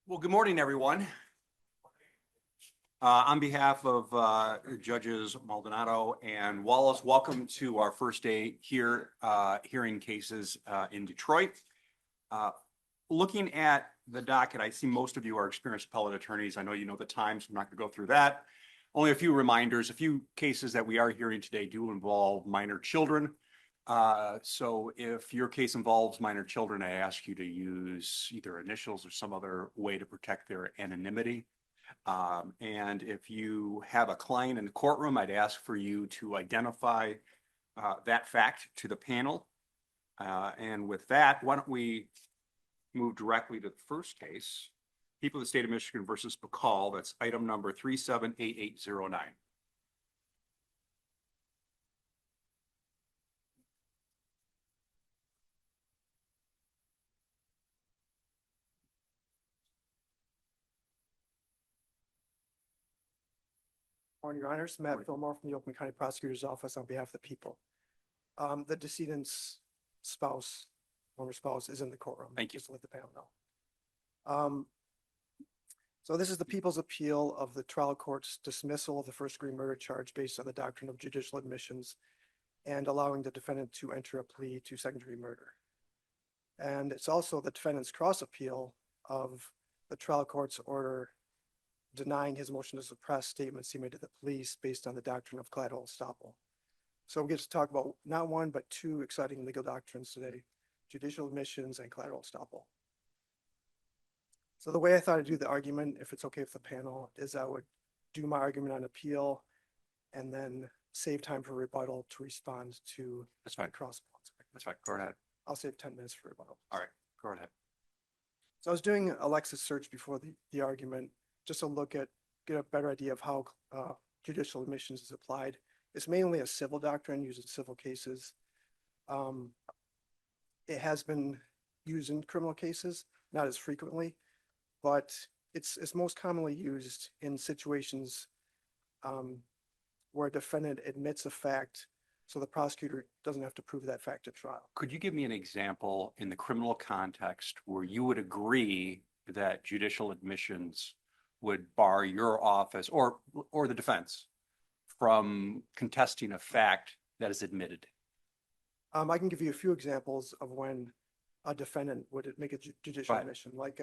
Well, good morning, everyone. On behalf of Judges Maldonado and Wallace, welcome to our first day here hearing cases in Detroit. Looking at the docket, I see most of you are experienced appellate attorneys. I know you know the times. I'm not going to go through that. Only a few reminders. A few cases that we are hearing today do involve minor children. So if your case involves minor children, I ask you to use either initials or some other way to protect their anonymity. And if you have a client in the courtroom, I'd ask for you to identify that fact to the panel. And with that, why don't we move directly to the first case, People of the State of Michigan versus Bacall. That's item number 378809. Morning, Your Honors. Matt Fillmore from the Oakland County Prosecutor's Office on behalf of the people. The decedent's spouse, former spouse, is in the courtroom. Thank you. Just to let the panel know. So this is the people's appeal of the trial court's dismissal of the first-degree murder charge based on the doctrine of judicial admissions and allowing the defendant to enter a plea to second-degree murder. And it's also the defendant's cross appeal of the trial court's order denying his motion to suppress statements he made to the police based on the doctrine of collateral estoppel. So we get to talk about not one, but two exciting legal doctrines today: judicial admissions and collateral estoppel. So the way I thought I'd do the argument, if it's okay with the panel, is I would do my argument on appeal and then save time for rebuttal to respond to That's fine. cross. That's fine. Go ahead. I'll save 10 minutes for rebuttal. All right. Go ahead. So I was doing a Lexis search before the argument, just to get a better idea of how judicial admissions is applied. It's mainly a civil doctrine used in civil cases. It has been used in criminal cases, not as frequently, but it's most commonly used in situations where a defendant admits a fact, so the prosecutor doesn't have to prove that fact at trial. Could you give me an example in the criminal context where you would agree that judicial admissions would bar your office or the defense from contesting a fact that is admitted? I can give you a few examples of when a defendant would make a judicial admission, like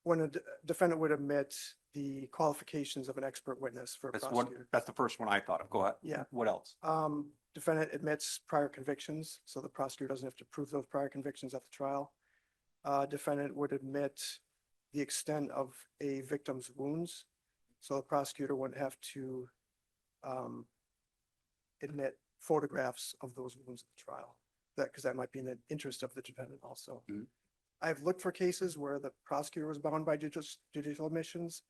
when a defendant would admit the qualifications of an expert witness for a prosecutor. That's the first one I thought of. Go ahead. Yeah. What else? Defendant admits prior convictions, so the prosecutor doesn't have to prove those prior convictions at the trial. Defendant would admit the extent of a victim's wounds, so the prosecutor wouldn't have to admit photographs of those wounds at the trial, because that might be in the interest of the defendant also. Mhm. I've looked for cases where the prosecutor was bound by judicial admissions.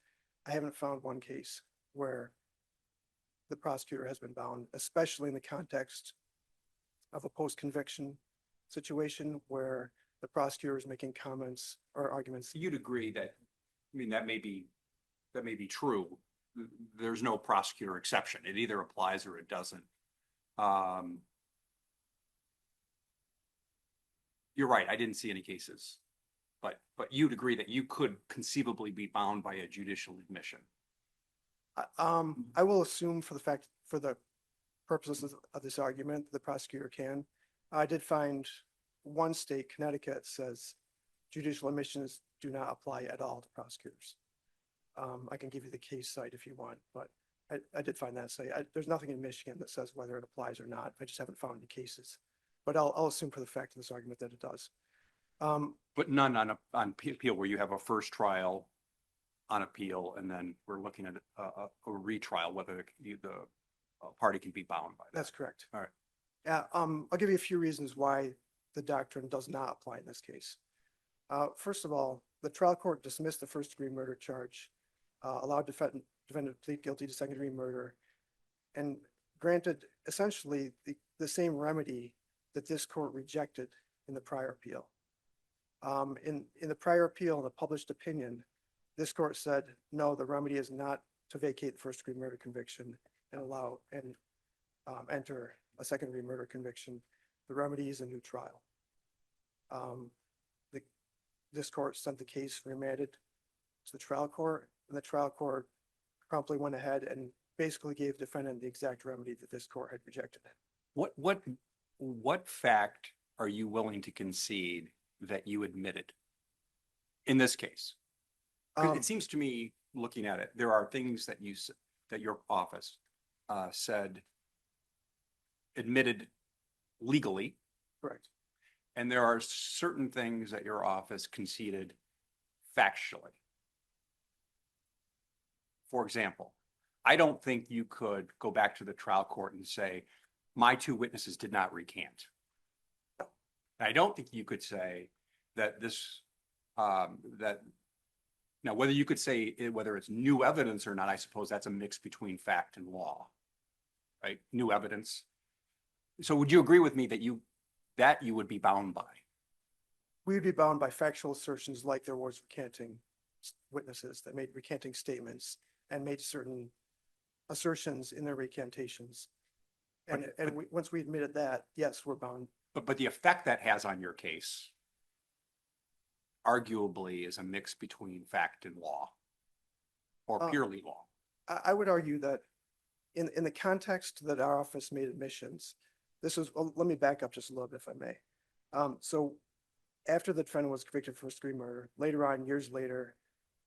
I haven't found one case where the prosecutor has been bound, especially in the context of a post-conviction situation where the prosecutor is making comments or arguments. You'd agree that, I mean, that may be true. There's no prosecutor exception. It either applies or it doesn't. You're right. I didn't see any cases, but you'd agree that you could conceivably be bound by a judicial admission. I will assume for the purposes of this argument, the prosecutor can. I did find one state, Connecticut, says judicial admissions do not apply at all to prosecutors. I can give you the case site if you want, but I did find that site. There's nothing in Michigan that says whether it applies or not. I just haven't found any cases, but I'll assume for the fact of this argument that it does. But none on appeal where you have a first trial on appeal, and then we're looking at a retrial, whether the party can be bound by that. That's correct. All right. Yeah, I'll give you a few reasons why the doctrine does not apply in this case. First of all, the trial court dismissed the first-degree murder charge, allowed defendant to plead guilty to second-degree murder, and granted essentially the same remedy that this court rejected in the prior appeal. In the prior appeal, in the published opinion, this court said, no, the remedy is not to vacate the first-degree murder conviction and enter a second-degree murder conviction. The remedy is a new trial. This court sent the case remanded to the trial court, and the trial court promptly went ahead and basically gave defendant the exact remedy that this court had rejected. What fact are you willing to concede that you admitted in this case? 'Cause Um, it seems to me, looking at it, there are things that that your office said admitted legally, correct. and there are certain things that your office conceded factually. For example, I don't think you could go back to the trial court and say, my two witnesses did not recant. I don't think you could say that now, whether you could say whether it's new evidence or not, I suppose that's a mix between fact and law, right? New evidence. So would you agree with me that you would be bound by? We would be bound by factual assertions like there was recanting witnesses that made recanting statements and made certain assertions in their recantations. Once we admitted that, yes, we're bound. But the effect that has on your case arguably is a mix between fact and law or purely law. I would argue that in the context that our office made admissions, let me back up just a little bit if I may. So after the defendant was convicted of first-degree murder, later on, years later,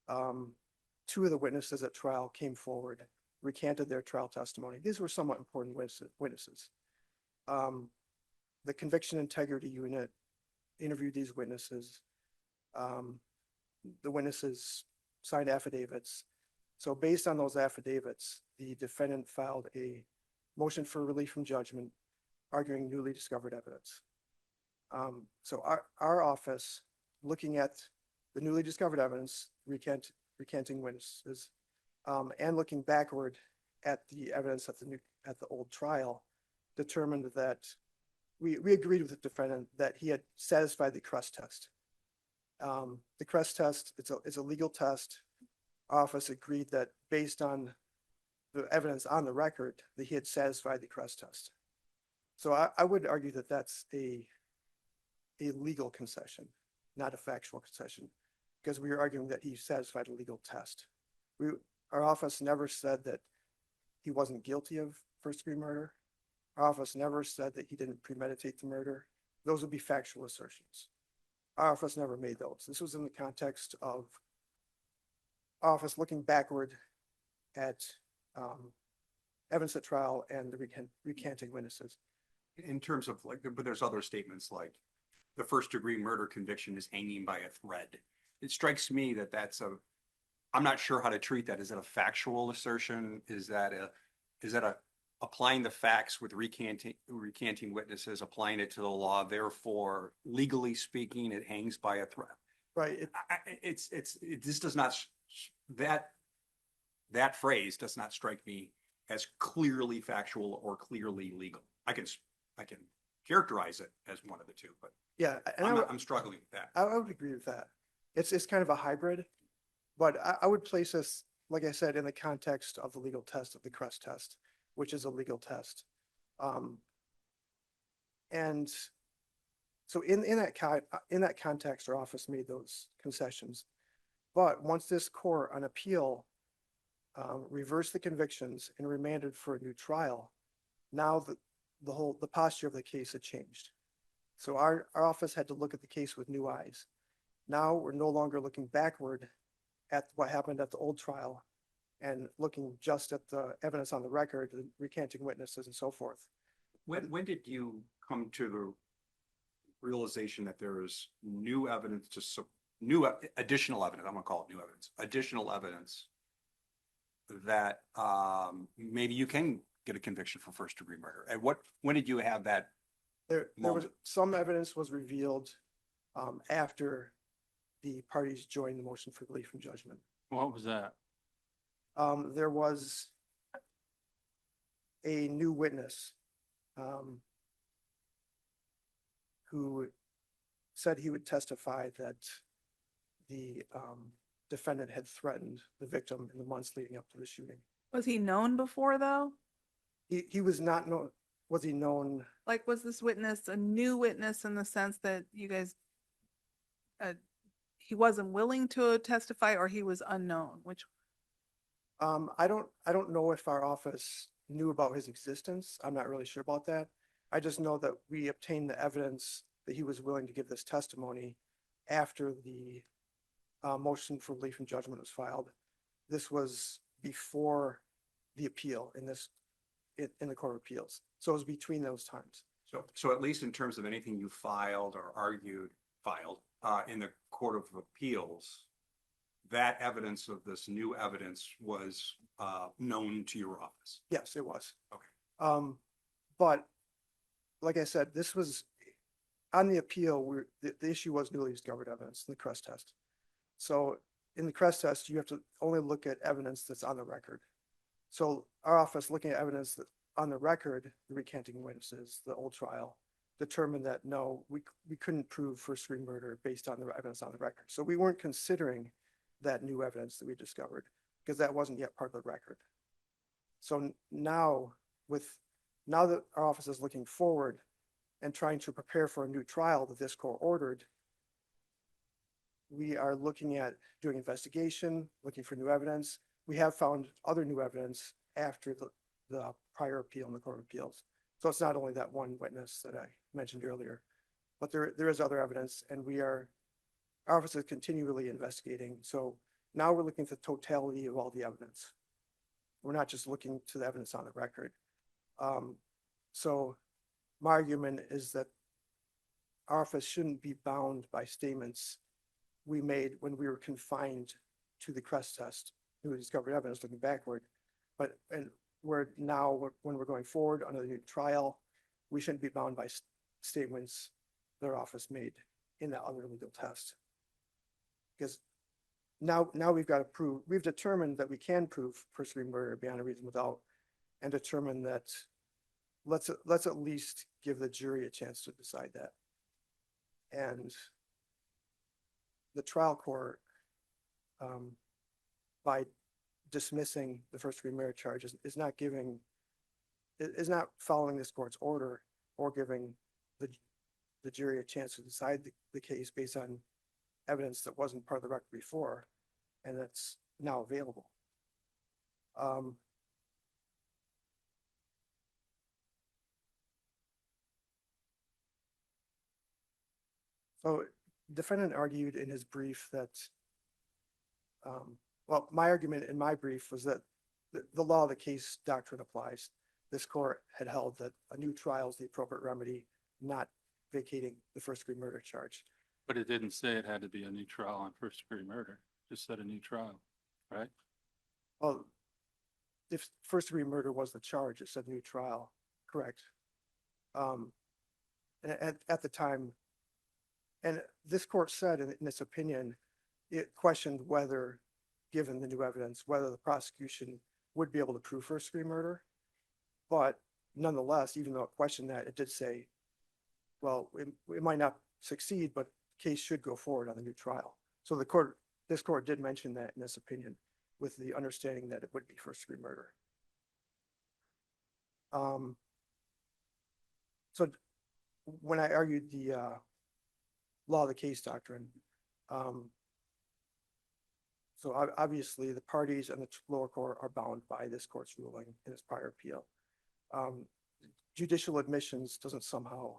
two of the witnesses at trial came forward, recanted their trial testimony. These were somewhat important witnesses. The Conviction Integrity Unit interviewed these witnesses. The witnesses signed affidavits. So based on those affidavits, the defendant filed a motion for relief from judgment, arguing newly discovered evidence. So our office, looking at the newly discovered evidence, recanting witnesses, and looking backward at the evidence at the old trial, determined that we agreed with the defendant that he had satisfied the Crest test. The Crest test, it's a legal test. Our office agreed that based on the evidence on the record, that he had satisfied the Crest test. So I would argue that that's a legal concession, not a factual concession, because we are arguing that he satisfied a legal test. Our office never said that he wasn't guilty of first-degree murder. Our office never said that he didn't premeditate the murder. Those would be factual assertions. Our office never made those. This was in the context of our office looking backward at evidence at trial and the recanting witnesses. In terms of but there's other statements like the first-degree murder conviction is hanging by a thread. It strikes me that I'm not sure how to treat that. Is it a factual assertion? Is that applying the facts with recanting witnesses, applying it to the law, therefore, legally speaking, it hangs by a thread? Right. That phrase does not strike me as clearly factual or clearly legal. I can characterize it as one of the two, but yeah, and I'm struggling with that. I would agree with that. It's kind of a hybrid, but I would place this, like I said, in the context of the legal test of the Crest test, which is a legal test. And so in that context, our office made those concessions. But once this court on appeal reversed the convictions and remanded for a new trial, now the posture of the case had changed. So our office had to look at the case with new eyes. Now we're no longer looking backward at what happened at the old trial and looking just at the evidence on the record, the recanting witnesses and so forth. When did you come to the realization that there is new evidence additional evidence, I'm gonna call it new evidence, additional evidence that maybe you can get a conviction for first-degree murder? And when did you have that? There was some evidence was revealed after the parties joined the motion for relief from judgment. What was that? There was a new witness who said he would testify that the defendant had threatened the victim in the months leading up to the shooting. Was he known before though? He was not known. Was he known? Like, was this witness a new witness in the sense that you guys, he wasn't willing to testify or he was unknown, which, I don't know if our office knew about his existence. I'm not really sure about that. I just know that we obtained the evidence that he was willing to give this testimony after the motion for relief and judgment was filed. This was before the appeal in the Court of Appeals. So it was between those times. So at least in terms of anything you filed or filed in the Court of Appeals, that evidence of this new evidence was known to your office. Yes, it was. Okay. But like I said, this was on the appeal, the issue was newly discovered evidence in the Crest test. So in the Crest test, you have to only look at evidence that's on the record. So our office, looking at evidence that on the record, the recanting witnesses, the old trial, determined that no, we couldn't prove first degree murder based on the evidence on the record. So we weren't considering that new evidence that we discovered because that wasn't yet part of the record. So now that our office is looking forward and trying to prepare for a new trial that this court ordered, we are looking at doing investigation, looking for new evidence. We have found other new evidence after the prior appeal in the Court of Appeals. So it's not only that one witness that I mentioned earlier, but there is other evidence, and our office is continually investigating. So now we're looking at the totality of all the evidence. We're not just looking to the evidence on the record. So my argument is that our office shouldn't be bound by statements we made when we were confined to the Crest test, newly discovered evidence looking backward. But when we're going forward under the new trial, we shouldn't be bound by statements that our office made in that other legal test. Because now we've determined that we can prove first degree murder beyond a reasonable doubt, and determined that let's at least give the jury a chance to decide that. And the trial court, by dismissing the first degree murder charge, is not following this court's order or giving the jury a chance to decide the case based on evidence that wasn't part of the record before, and that's now available. So defendant argued in his brief that, well, my argument in my brief was that the law of the case doctrine applies. This court had held that a new trial is the appropriate remedy, not vacating the first degree murder charge. But it didn't say it had to be a new trial on first degree murder. It just said a new trial, right? Well, if first degree murder was the charge, it said new trial, correct? At the time, and this court said in its opinion, it questioned whether, given the new evidence, whether the prosecution would be able to prove first degree murder. But nonetheless, even though it questioned that, it did say, well, it might not succeed, but the case should go forward on the new trial. So this court did mention that in its opinion, with the understanding that it would be first degree murder. So when I argued the law of the case doctrine, so obviously the parties and the lower court are bound by this court's ruling in its prior appeal. Judicial admissions doesn't somehow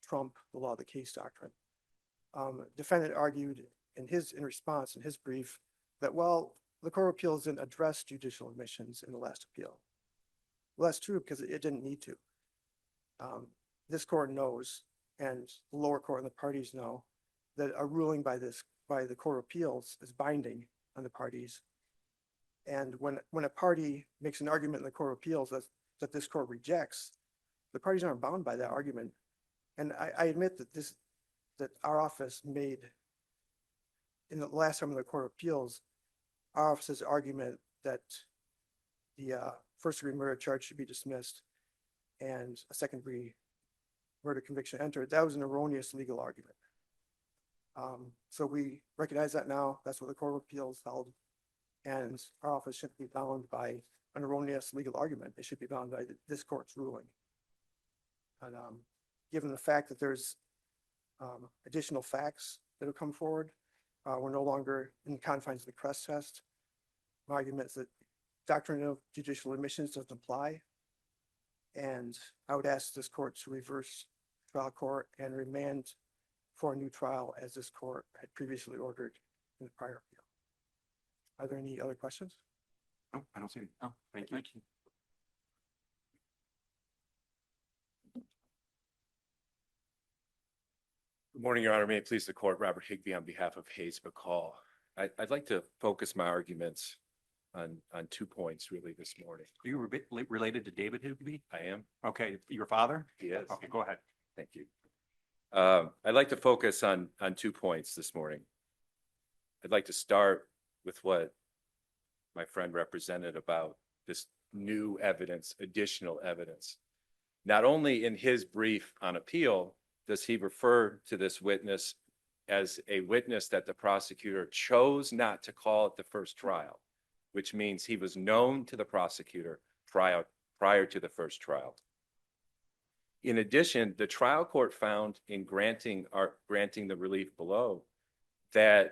trump the law of the case doctrine. Defendant argued in response in his brief that, well, the Court of Appeals didn't address judicial admissions in the last appeal. Well, that's true because it didn't need to. This court knows, and the lower court and the parties know, that a ruling by the Court of Appeals is binding on the parties. And when a party makes an argument in the Court of Appeals that this court rejects, the parties aren't bound by that argument. And I admit that our office made, in the last time in the Court of Appeals, our office's argument that the first degree murder charge should be dismissed and a second degree murder conviction entered, that was an erroneous legal argument. So we recognize that now. That's what the Court of Appeals held. And our office shouldn't be bound by an erroneous legal argument. It should be bound by this court's ruling. And given the fact that there's additional facts that have come forward, we're no longer in the confines of the Crest test. My argument is that doctrine of judicial admissions doesn't apply. And I would ask this court to reverse trial court and remand for a new trial as this court had previously ordered in the prior appeal. Are there any other questions? No, I don't see any. Oh, Thank you. thank you. Good morning, Your Honor. May it please the court, Robert Higbee on behalf of Hayes McCall. I'd like to focus my arguments on 2 points really this morning. Are you related to David Higbee? I am. Okay, your father? He is. Okay, go ahead. Thank you. I'd like to focus on 2 points this morning. I'd like to start with what my friend represented about this new evidence, additional evidence. Not only in his brief on appeal does he refer to this witness as a witness that the prosecutor chose not to call at the first trial, which means he was known to the prosecutor prior to the first trial. In addition, the trial court found in granting the relief below that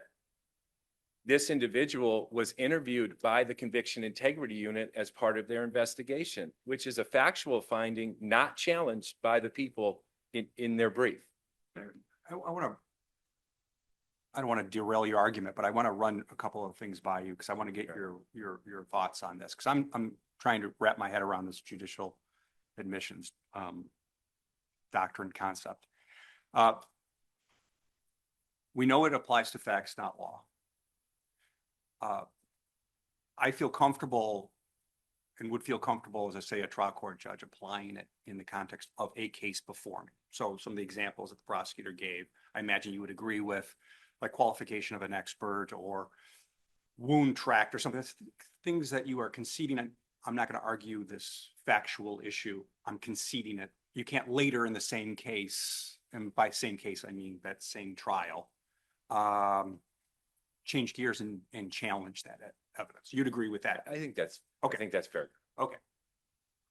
this individual was interviewed by the Conviction Integrity Unit as part of their investigation, which is a factual finding not challenged by the people in their brief. I don't want to derail your argument, but I want to run a couple of things by you because I want to get your thoughts on this because I'm trying to wrap my head around this judicial admissions doctrine concept. We know it applies to facts, not law. I feel comfortable and would feel comfortable, as I say, a trial court judge applying it in the context of a case before me. So some of the examples that the prosecutor gave, I imagine you would agree with, like qualification of an expert or wound tract or something. That's things that you are conceding. I'm not going to argue this factual issue. I'm conceding it. You can't later in the same case, and by same case, I mean that same trial, change gears and challenge that evidence. You'd agree with that? I think that's Okay. I think that's fair. Okay.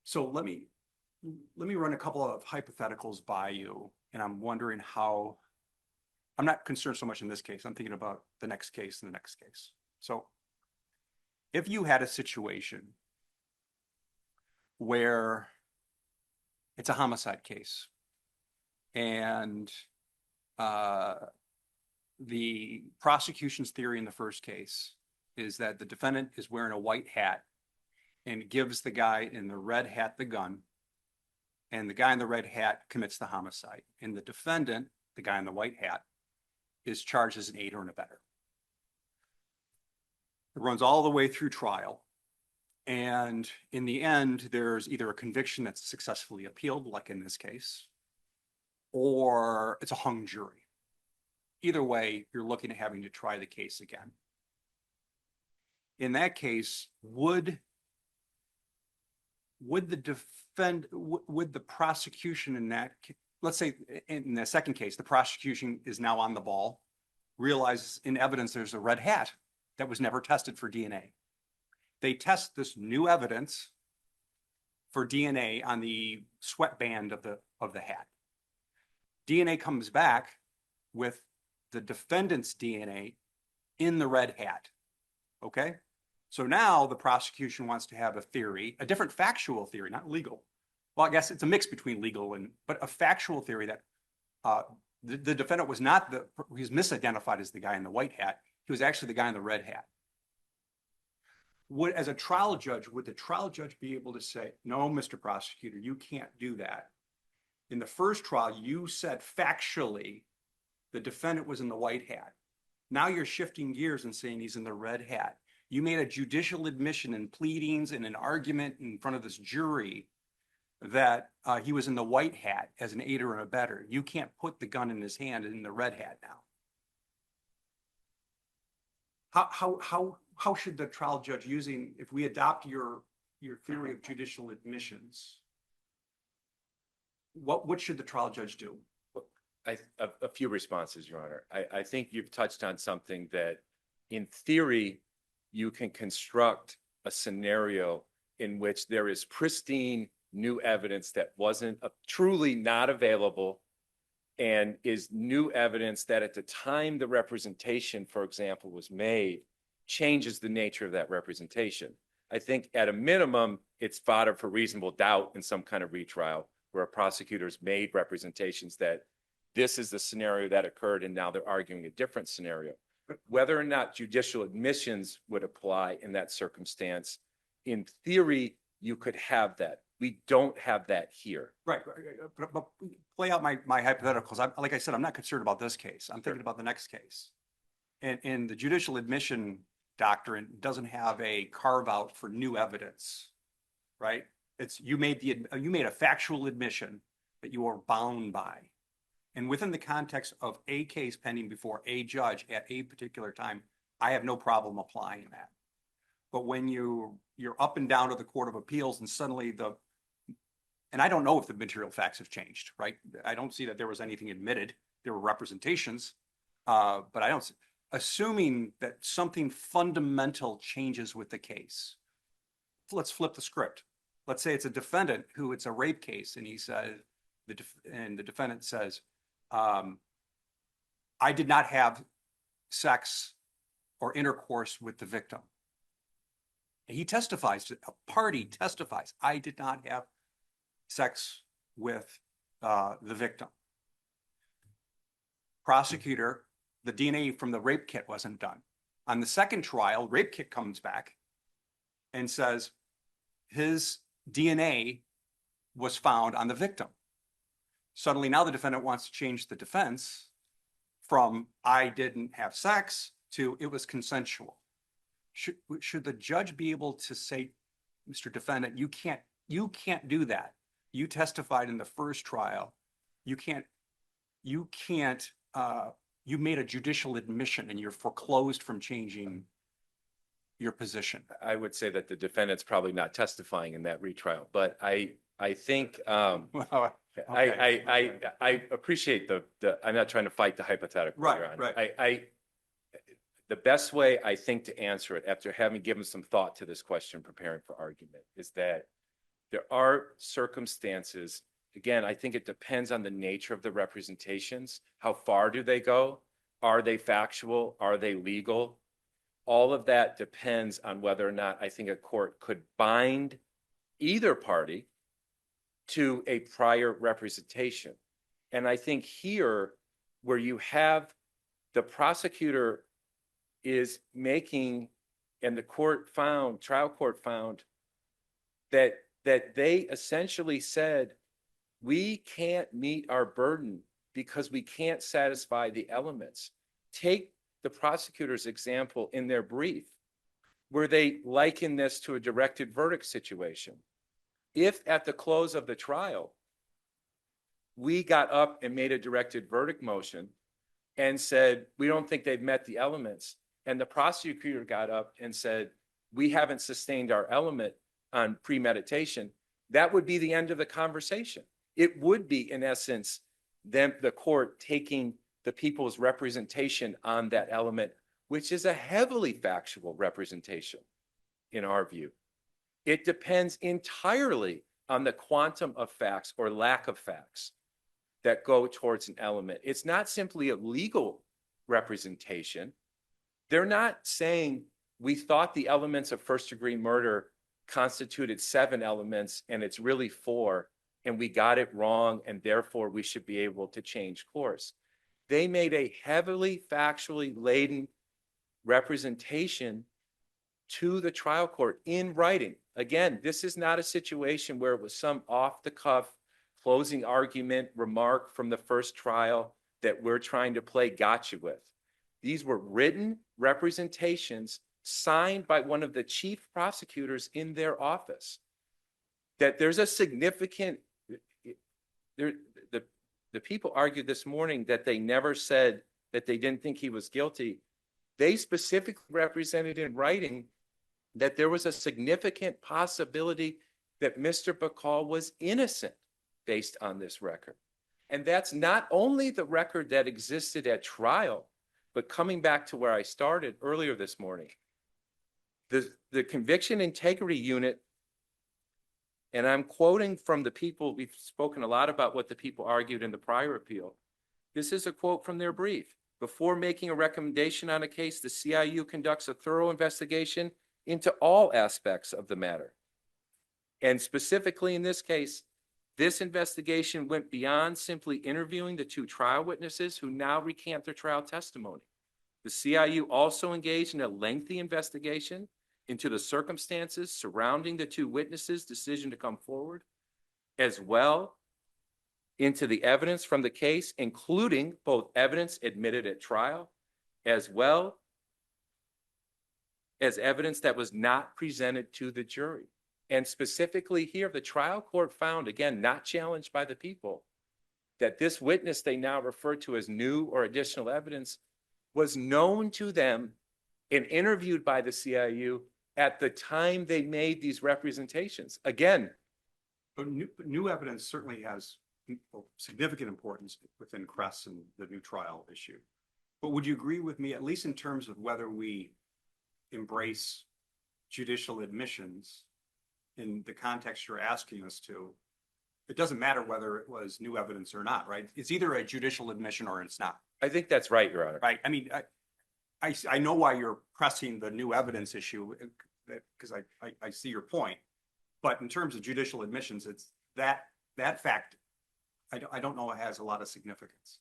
So let me run a couple of hypotheticals by you, and I'm wondering how, I'm not concerned so much in this case. I'm thinking about the next case and the next case. So if you had a situation where it's a homicide case and the prosecution's theory in the first case is that the defendant is wearing a white hat and gives the guy in the red hat the gun, and the guy in the red hat commits the homicide. And the defendant, the guy in the white hat, is charged as an aider and abetter. It runs all the way through trial. And in the end, there's either a conviction that's successfully appealed, like in this case, or it's a hung jury. Either way, you're looking at having to try the case again. In that case, would the prosecution in that, let's say in the second case, the prosecution is now on the ball, realizes in evidence there's a red hat that was never tested for DNA. They test this new evidence for DNA on the sweatband of the hat. DNA comes back with the defendant's DNA in the red hat. Okay? So now the prosecution wants to have a theory, a different factual theory, not legal. Well, I guess it's a mix between legal but a factual theory that the defendant was not he was misidentified as the guy in the white hat. He was actually the guy in the red hat. As a trial judge, would the trial judge be able to say, no, Mr. Prosecutor, you can't do that? In the first trial, you said factually the defendant was in the white hat. Now you're shifting gears and saying he's in the red hat. You made a judicial admission in pleadings and an argument in front of this jury that he was in the white hat as an aider and abetter. You can't put the gun in his hand in the red hat now. How should the trial judge if we adopt your theory of judicial admissions, what should the trial judge do? A few responses, Your Honor. I think you've touched on something that in theory, you can construct a scenario in which there is pristine new evidence that wasn't truly not available and is new evidence that at the time the representation, for example, was made, changes the nature of that representation. I think at a minimum, it's fodder for reasonable doubt in some kind of retrial where a prosecutor's made representations that this is the scenario that occurred and now they're arguing a different scenario. Whether or not judicial admissions would apply in that circumstance, in theory, you could have that. We don't have that here. Right, but play out my hypotheticals. Like I said, I'm not concerned about this case. I'm thinking about the next case. And the judicial admission doctrine doesn't have a carve out for new evidence, right? It's, you made a factual admission that you are bound by. And within the context of a case pending before a judge at a particular time, I have no problem applying that. But when you're up and down to the Court of Appeals and suddenly and I don't know if the material facts have changed, right? I don't see that there was anything admitted. There were representations, but I don't, assuming that something fundamental changes with the case. Let's flip the script. Let's say it's a defendant who it's a rape case and he says, the defendant says, I did not have sex or intercourse with the victim. And he testifies, a party testifies, I did not have sex with the victim. Prosecutor, the DNA from the rape kit wasn't done. On the second trial, rape kit comes back and says his DNA was found on the victim. Suddenly now the defendant wants to change the defense from I didn't have sex to it was consensual. Should the judge be able to say, Mr. Defendant, you can't do that. You testified in the first trial. You made a judicial admission and you're foreclosed from changing your position. I would say that the defendant's probably not testifying in that retrial, but I think Well, I appreciate I'm not trying to fight the hypothetical. Right, Your Honor. right. The best way I think to answer it after having given some thought to this question, preparing for argument, is that there are circumstances, again, I think it depends on the nature of the representations. How far do they go? Are they factual? Are they legal? All of that depends on whether or not I think a court could bind either party to a prior representation. And I think here, where you have the prosecutor is making, and the trial court found that they essentially said, we can't meet our burden because we can't satisfy the elements. Take the prosecutor's example in their brief, where they liken this to a directed verdict situation. If at the close of the trial, we got up and made a directed verdict motion and said, we don't think they've met the elements, and the prosecutor got up and said, we haven't sustained our element on premeditation, that would be the end of the conversation. It would be, in essence, then the court taking the people's representation on that element, which is a heavily factual representation in our view. It depends entirely on the quantum of facts or lack of facts that go towards an element. It's not simply a legal representation. They're not saying we thought the elements of first-degree murder constituted 7 elements and it's really 4, and we got it wrong, and therefore we should be able to change course. They made a heavily factually laden representation to the trial court in writing. Again, this is not a situation where it was some off-the-cuff closing argument remark from the first trial that we're trying to play gotcha with. These were written representations signed by one of the chief prosecutors in their office. That there's a significant, the people argued this morning that they never said that they didn't think he was guilty. They specifically represented in writing that there was a significant possibility that Mr. Bacall was innocent based on this record. And that's not only the record that existed at trial, but coming back to where I started earlier this morning, the conviction integrity unit, and I'm quoting from the people, we've spoken a lot about what the people argued in the prior appeal. This is a quote from their brief. Before making a recommendation on a case, the CIU conducts a thorough investigation into all aspects of the matter. And specifically in this case, this investigation went beyond simply interviewing the two trial witnesses who now recant their trial testimony. The CIU also engaged in a lengthy investigation into the circumstances surrounding the two witnesses' decision to come forward, as well into the evidence from the case, including both evidence admitted at trial, as well as evidence that was not presented to the jury. And specifically here, the trial court found, again, not challenged by the people, that this witness they now refer to as new or additional evidence was known to them and interviewed by the CIU at the time they made these representations. Again, But new evidence certainly has significant importance within Crest and the new trial issue. But would you agree with me, at least in terms of whether we embrace judicial admissions in the context you're asking us to, it doesn't matter whether it was new evidence or not, right? It's either a judicial admission or it's not, I think that's right, Your Honor. right? I mean, I know why you're pressing the new evidence issue, because I see your point. But in terms of judicial admissions, it's that fact, I don't know it has a lot of significance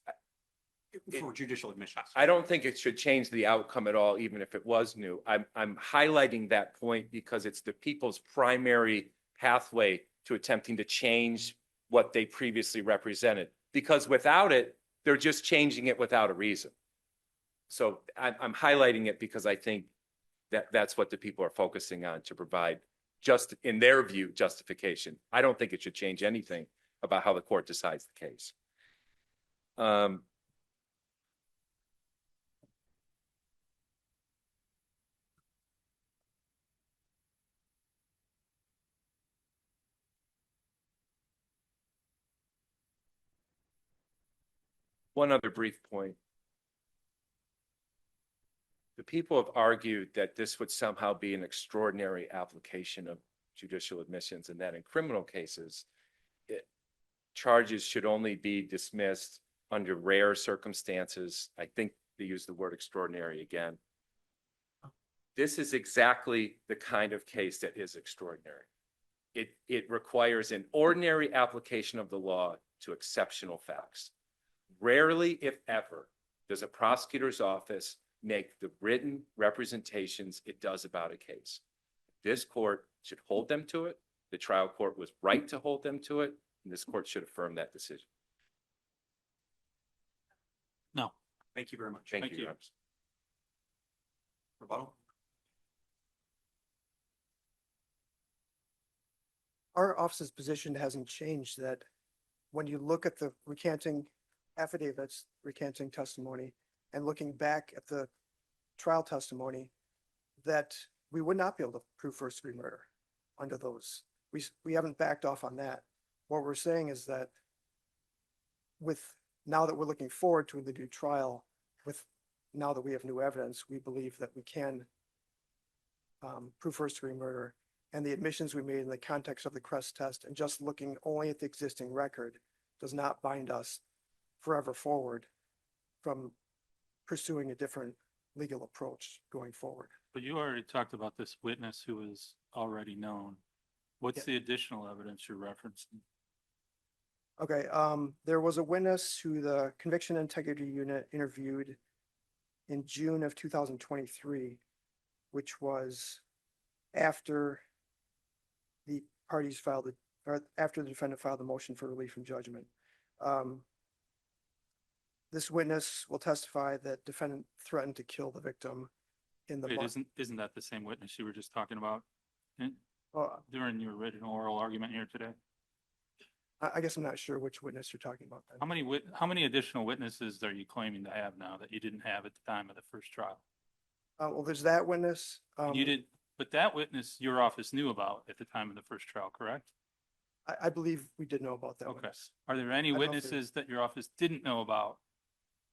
for judicial admissions. I don't think it should change the outcome at all, even if it was new. I'm highlighting that point because it's the people's primary pathway to attempting to change what they previously represented. Because without it, they're just changing it without a reason. So I'm highlighting it because I think that that's what the people are focusing on, to provide, just in their view, justification. I don't think it should change anything about how the court decides the case. One other brief point. The people have argued that this would somehow be an extraordinary application of judicial admissions, and that in criminal cases, charges should only be dismissed under rare circumstances. I think they use the word extraordinary again. This is exactly the kind of case that is extraordinary. It requires an ordinary application of the law to exceptional facts. Rarely, if ever, does a prosecutor's office make the written representations it does about a case. This court should hold them to it. The trial court was right to hold them to it, and this court should affirm that decision. No. Thank you very much. Thank Thank you, you. Your Honor. Rebuttal? Our office's position hasn't changed, that when you look at the recanting affidavits, recanting testimony, and looking back at the trial testimony, that we would not be able to prove first-degree murder under those. We haven't backed off on that. What we're saying is that now that we're looking forward to the new trial, now that we have new evidence, we believe that we can prove first-degree murder. And the admissions we made in the context of the Crest test, and just looking only at the existing record, does not bind us forever forward from pursuing a different legal approach going forward. But you already talked about this witness who is already known. What's Yeah. the additional evidence you're referencing? Okay, there was a witness who the Conviction Integrity Unit interviewed in June of 2023, which was after the parties filed, or after the defendant filed the motion for relief from judgment. This witness will testify that defendant threatened to kill the victim in the Wait, month. isn't that the same witness you were just talking about Oh, during your original oral argument here today? I guess I'm not sure which witness you're talking about then. How many additional witnesses are you claiming to have now that you didn't have at the time of the first trial? Well, there's that witness. You did, but that witness your office knew about at the time of the first trial, correct? I believe we did know about that Okay. witness. Are there any I don't know if witnesses that your office didn't know about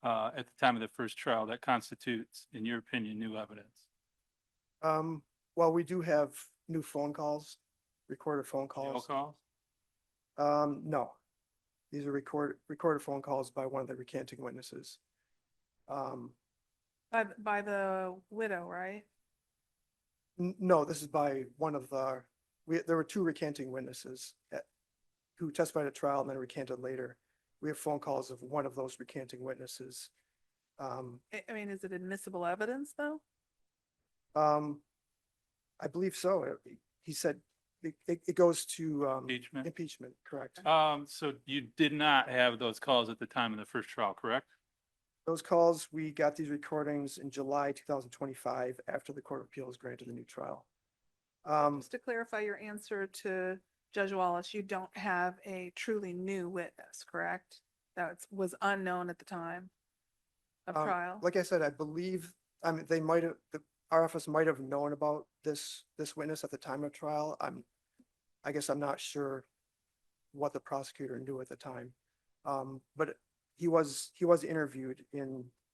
at the time of the first trial that constitutes, in your opinion, new evidence? Well, we do have new phone calls, recorded phone Jail calls. calls? No, These are recorded phone calls by one of the recanting witnesses. By the widow, right? No, this is by one of there were two recanting witnesses who testified at trial and then recanted later. We have phone calls of one of those recanting witnesses. I mean, is it admissible evidence though? I believe so. He said it goes to Impeachment. impeachment, correct? So you did not have those calls at the time of the first trial, correct? Those calls, we got these recordings in July 2025 after the Court of Appeals granted the new trial. Just to clarify your answer to Judge Wallace, you don't have a truly new witness, correct? That was unknown at the time of trial? Like I said, I believe, I mean, they might have, our office might have known about this witness at the time of trial. I guess I'm not sure what the prosecutor knew at the time. But he was interviewed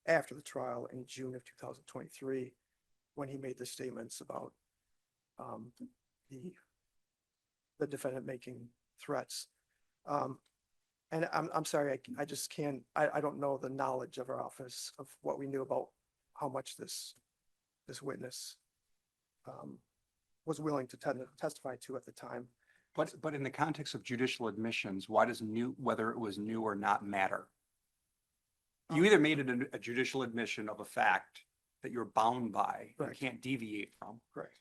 after the trial in June of 2023 when he made the statements about the defendant making threats. And I'm sorry, I just can't, I don't know the knowledge of our office of what we knew about how much this witness was willing to testify to at the time. But in the context of judicial admissions, why does whether it was new or not matter? You either made it a judicial admission of a fact that you're bound by, you Correct. can't deviate from. Correct.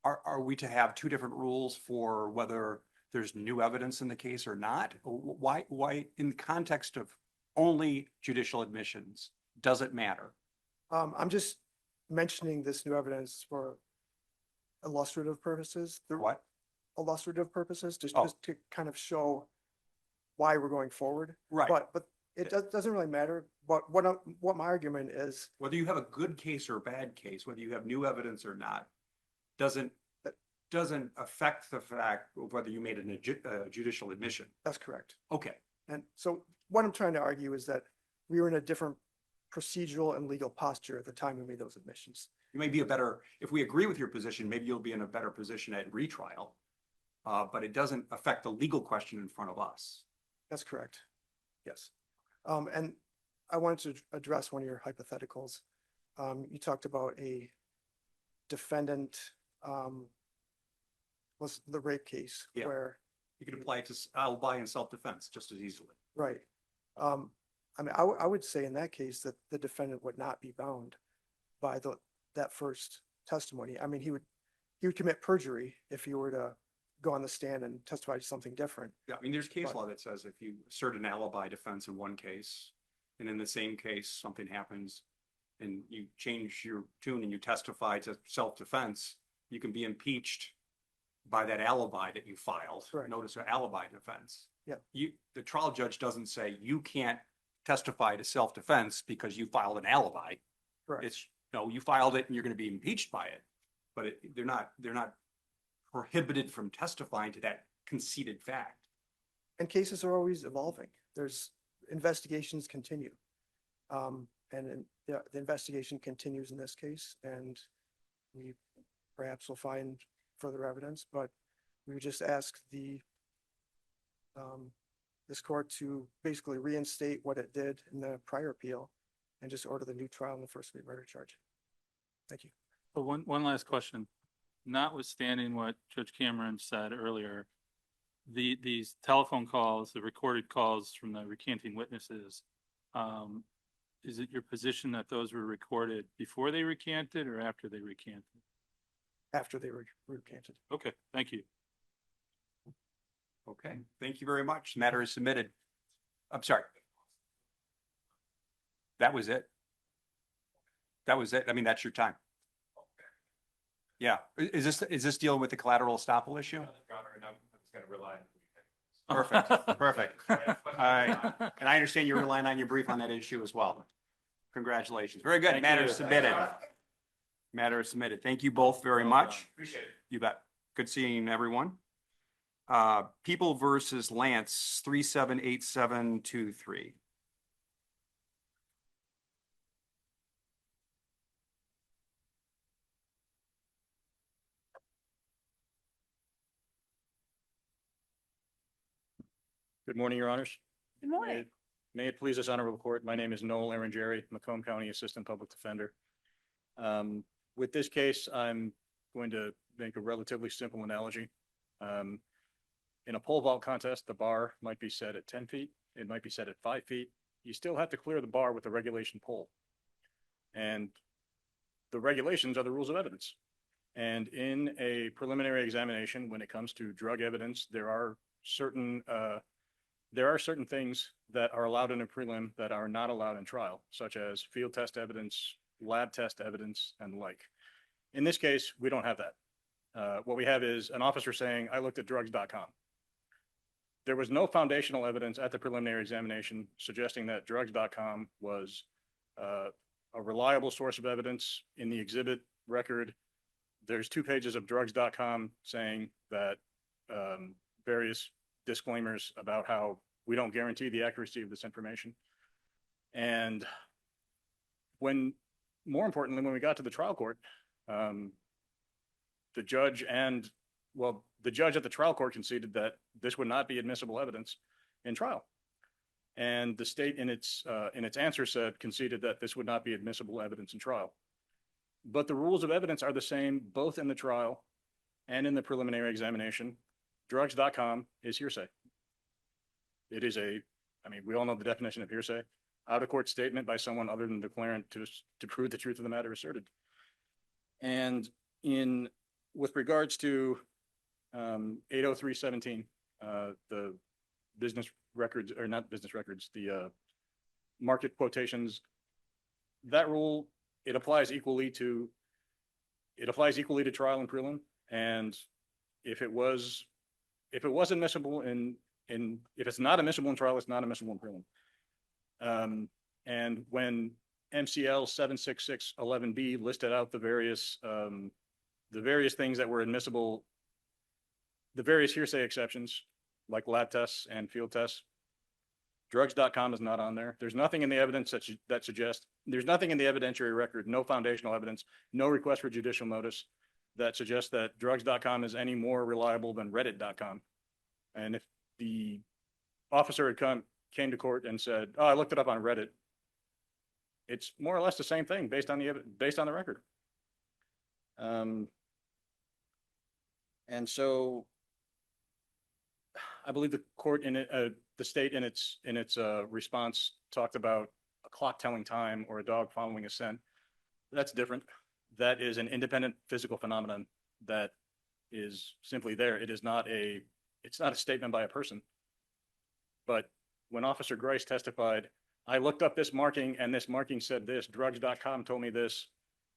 Are we to have two different rules for whether there's new evidence in the case or not? Why, in the context of only judicial admissions, does it matter? I'm just mentioning this new evidence for illustrative purposes. What? Illustrative purposes, just Oh. to kind of show why we're going forward. Right. But it doesn't really matter. But what my argument is, Whether you have a good case or a bad case, whether you have new evidence or not, doesn't affect the fact of whether you made a judicial admission. that's correct. Okay. And so what I'm trying to argue is that we were in a different procedural and legal posture at the time we made those admissions. You may be if we agree with your position, maybe you'll be in a better position at retrial. But it doesn't affect the legal question in front of us. That's correct. Yes. And I wanted to address one of your hypotheticals. You talked about a defendant, was the rape case Yeah. where, You can apply it to alibi and self-defense just as easily. right. I mean, I would say in that case that the defendant would not be bound by that first testimony. I mean, he would commit perjury if he were to go on the stand and testify to something different. Yeah, I mean, there's case But- law that says if you assert an alibi defense in one case, and in the same case, something happens, and you change your tune and you testify to self-defense, you can be impeached by that alibi that you filed. Correct. Notice an alibi defense. Yeah. The trial judge doesn't say you can't testify to self-defense because you filed an alibi. Correct. It's, no, you filed it and you're going to be impeached by it. But they're not prohibited from testifying to that conceded fact. And cases are always evolving. Investigations continue. The investigation continues in this case, and we perhaps will find further evidence, but we would just ask this court to basically reinstate what it did in the prior appeal and just order the new trial in the first-degree murder charge. Thank you. But one last question. Notwithstanding what Judge Cameron said earlier, these telephone calls, the recorded calls from the recanting witnesses, is it your position that those were recorded before they recanted or after they recanted? After they were recanted. Okay, thank you. Okay, thank you very much. Matter is submitted. I'm sorry. That was it. That was it. I mean, that's your time. Yeah. Is this dealing with the collateral estoppel issue? Perfect, perfect. All right. And I understand you're relying on your brief on that issue as well. Congratulations. Very good. Thank Matter you. is submitted. Matter is submitted. Thank you both very much. Appreciate it. You bet. Good seeing everyone. People versus Lance, 378723. Good morning, Your Honors. Good morning. May it please this honorable court, my name is Noel Jerry, Macomb County Assistant Public Defender. With this case, I'm going to make a relatively simple analogy. In a pole vault contest, the bar might be set at 10 feet, it might be set at 5 feet. You still have to clear the bar with a regulation pole. And the regulations are the rules of evidence. And in a preliminary examination, when it comes to drug evidence, there are certain things that are allowed in a prelim that are not allowed in trial, such as field test evidence, lab test evidence, and the like. In this case, we don't have that. What we have is an officer saying, I looked at drugs.com. There was no foundational evidence at the preliminary examination suggesting that drugs.com was a reliable source of evidence. In the exhibit record, there's 2 pages of drugs.com saying that various disclaimers about how we don't guarantee the accuracy of this information. And more importantly, when we got to the trial court, the judge at the trial court conceded that this would not be admissible evidence in trial. And the state in its answer conceded that this would not be admissible evidence in trial. But the rules of evidence are the same both in the trial and in the preliminary examination. Drugs.com is hearsay. It is we all know the definition of hearsay: out of court statement by someone other than the declarant to prove the truth of the matter asserted. And with regards to 803.17, the business records, or not business records, the market quotations, that rule, it applies equally to trial and prelim. And if it's not admissible in trial, it's not admissible in prelim. And when MCL 76611B listed out the various things that were admissible, the various hearsay exceptions, like lab tests and field tests, drugs.com is not on there. There's nothing in the evidence that suggests, there's nothing in the evidentiary record, no foundational evidence, no request for judicial notice that suggests that drugs.com is any more reliable than reddit.com. And if the officer had came to court and said, oh, I looked it up on Reddit, it's more or less the same thing based on the record. And so I believe the court the state in its response talked about a clock telling time or a dog following a scent. That's different. That is an independent physical phenomenon that is simply there. It's not a statement by a person. But when Officer Grice testified, I looked up this marking and this marking said this, drugs.com told me this,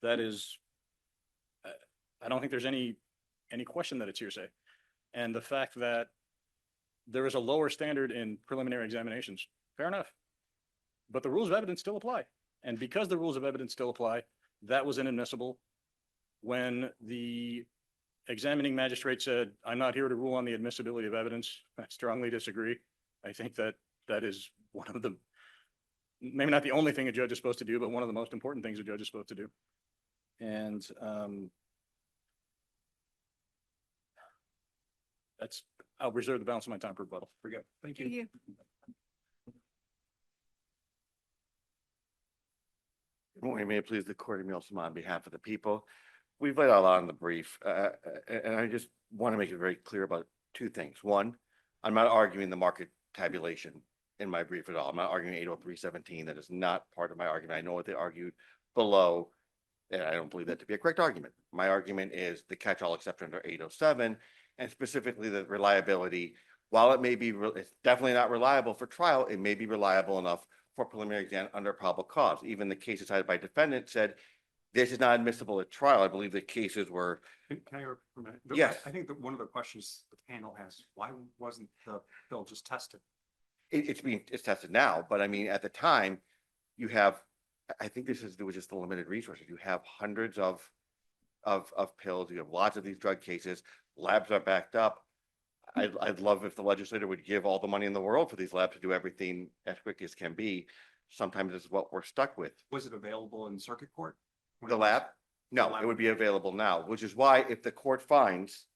that is, I don't think there's any question that it's hearsay. And the fact that there is a lower standard in preliminary examinations, fair enough. But the rules of evidence still apply. And because the rules of evidence still apply, that was inadmissible. When the examining magistrate said, I'm not here to rule on the admissibility of evidence, I strongly disagree. I think that is one of the, maybe not the only thing a judge is supposed to do, but one of the most important things a judge is supposed to do. And I'll reserve the balance of my time for rebuttal. Very good. Thank you. Thank you. Good morning. May it please the court, Emil Sama on behalf of the people. We've laid out a lot in the brief, and I just want to make it very clear about 2 things. One, I'm not arguing the market tabulation in my brief at all. I'm not arguing 803.17. That is not part of my argument. I know what they argued below, and I don't believe that to be a correct argument. My argument is the catch-all exception under 807, and specifically the reliability. While it may be, it's definitely not reliable for trial, it may be reliable enough for preliminary exam under probable cause. Even the cases cited by defendant said, this is not admissible at trial. I believe the cases were. Can I interrupt for a minute? Yes. I think that one of the questions the panel has, why wasn't the bill just tested? It's tested now, but I mean, at the time, you have, I think this is, there was just the limited resources. You have hundreds of pills. You have lots of these drug cases. Labs are backed up. I'd love if the legislator would give all the money in the world for these labs to do everything as quickly as can be. Sometimes it's what we're stuck with. Was it available in circuit court? The lab? No, it would be available now, which is why if the court finds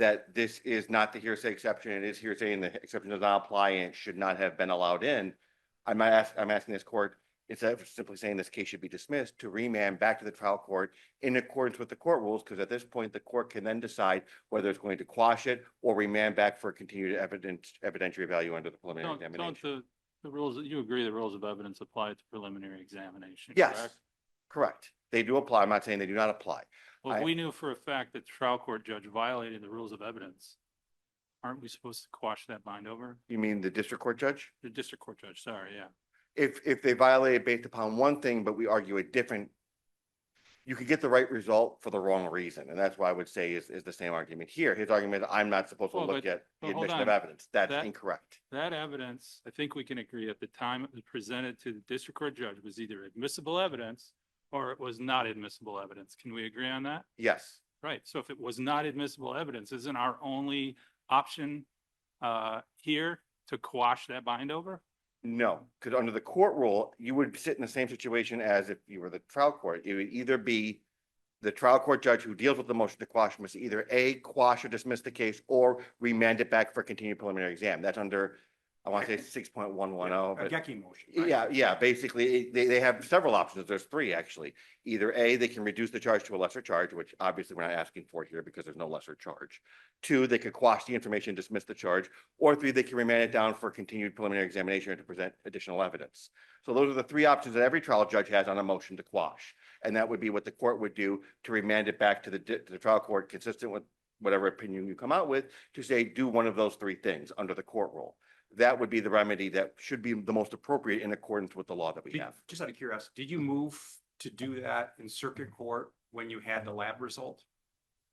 that this is not the hearsay exception, it is hearsay and the exception does not apply and it should not have been allowed in. I'm asking this court, instead of simply saying this case should be dismissed, to remand back to the trial court in accordance with the court rules, because at this point, the court can then decide whether it's going to quash it or remand back for continued evidentiary value under the preliminary Don't examination. the rules, you agree the rules of evidence apply to preliminary examination, Yes, correct? correct. They do apply. I'm not saying they do not apply. Well, if I- we knew for a fact that the trial court judge violated the rules of evidence, aren't we supposed to quash that bind over? You mean the district court judge? The district court judge, sorry, yeah. If they violated based upon one thing, but we argue a different, you could get the right result for the wrong reason. And that's why I would say is the same argument here. His argument, I'm not supposed to Well, look but- at the but hold admission of on. evidence. That's That- incorrect. That evidence, I think we can agree at the time it was presented to the district court judge was either admissible evidence or it was not admissible evidence. Can we agree on that? Yes. Right, so if it was not admissible evidence, isn't our only option here to quash that bind over? No, because under the court rule, you would sit in the same situation as if you were the trial court. It would either be the trial court judge who deals with the motion to quash must either A, quash or dismiss the case or remand it back for continued preliminary exam. That's under, I want to say 6.110. A Gecky motion. right? Yeah, basically, they have several options. There's three, actually. Either A, they can reduce the charge to a lesser charge, which obviously we're not asking for here because there's no lesser charge. Two, they could quash the information, dismiss the charge. Or three, they can remand it down for continued preliminary examination or to present additional evidence. So those are the three options that every trial judge has on a motion to quash. And that would be what the court would do to remand it back to the trial court, consistent with whatever opinion you come out with, to say, do one of those three things under the court rule. That would be the remedy that should be the most appropriate in accordance with the law that we Did- have. Just out of curiosity, did you move to do that in circuit court when you had the lab result?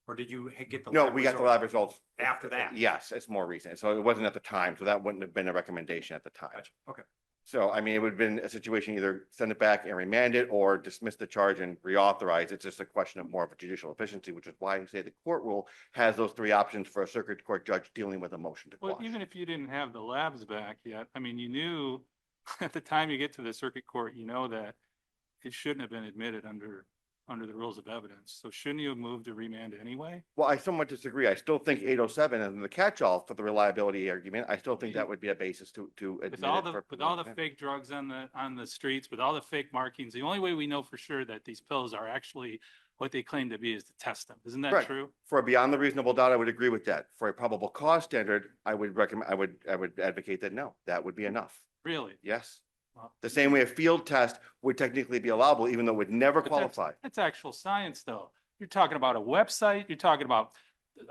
Or did you get the? No, lab we got the result lab results. After that? Yes, it's more recent. So it wasn't at the time. So that wouldn't have been a recommendation at the time. Gotcha. Okay. So I mean, it would have been a situation, either send it back and remand it or dismiss the charge and reauthorize. It's just a question of more of a judicial efficiency, which is why I say the court rule has those three options for a circuit court judge dealing with a motion to Well, quash. even if you didn't have the labs back yet, I mean, you knew at the time you get to the circuit court, you know that it shouldn't have been admitted under the rules of evidence. So shouldn't you have moved to remand anyway? Well, I somewhat disagree. I still think 807 and the catch-all for the reliability argument, I still think that would be a basis to admit With all it for. with all the fake drugs on the streets, with all the fake markings, the only way we know for sure that these pills are actually what they claim to be is to test them. Isn't that Right. true? For a beyond the reasonable doubt, I would agree with that. For a probable cause standard, I would recommend, I would advocate that no, that would be enough. Really? Yes. Wow. The same way a field test would technically be allowable, even though it would never But that's- qualify. That's actual science, though. You're talking about a website, you're talking about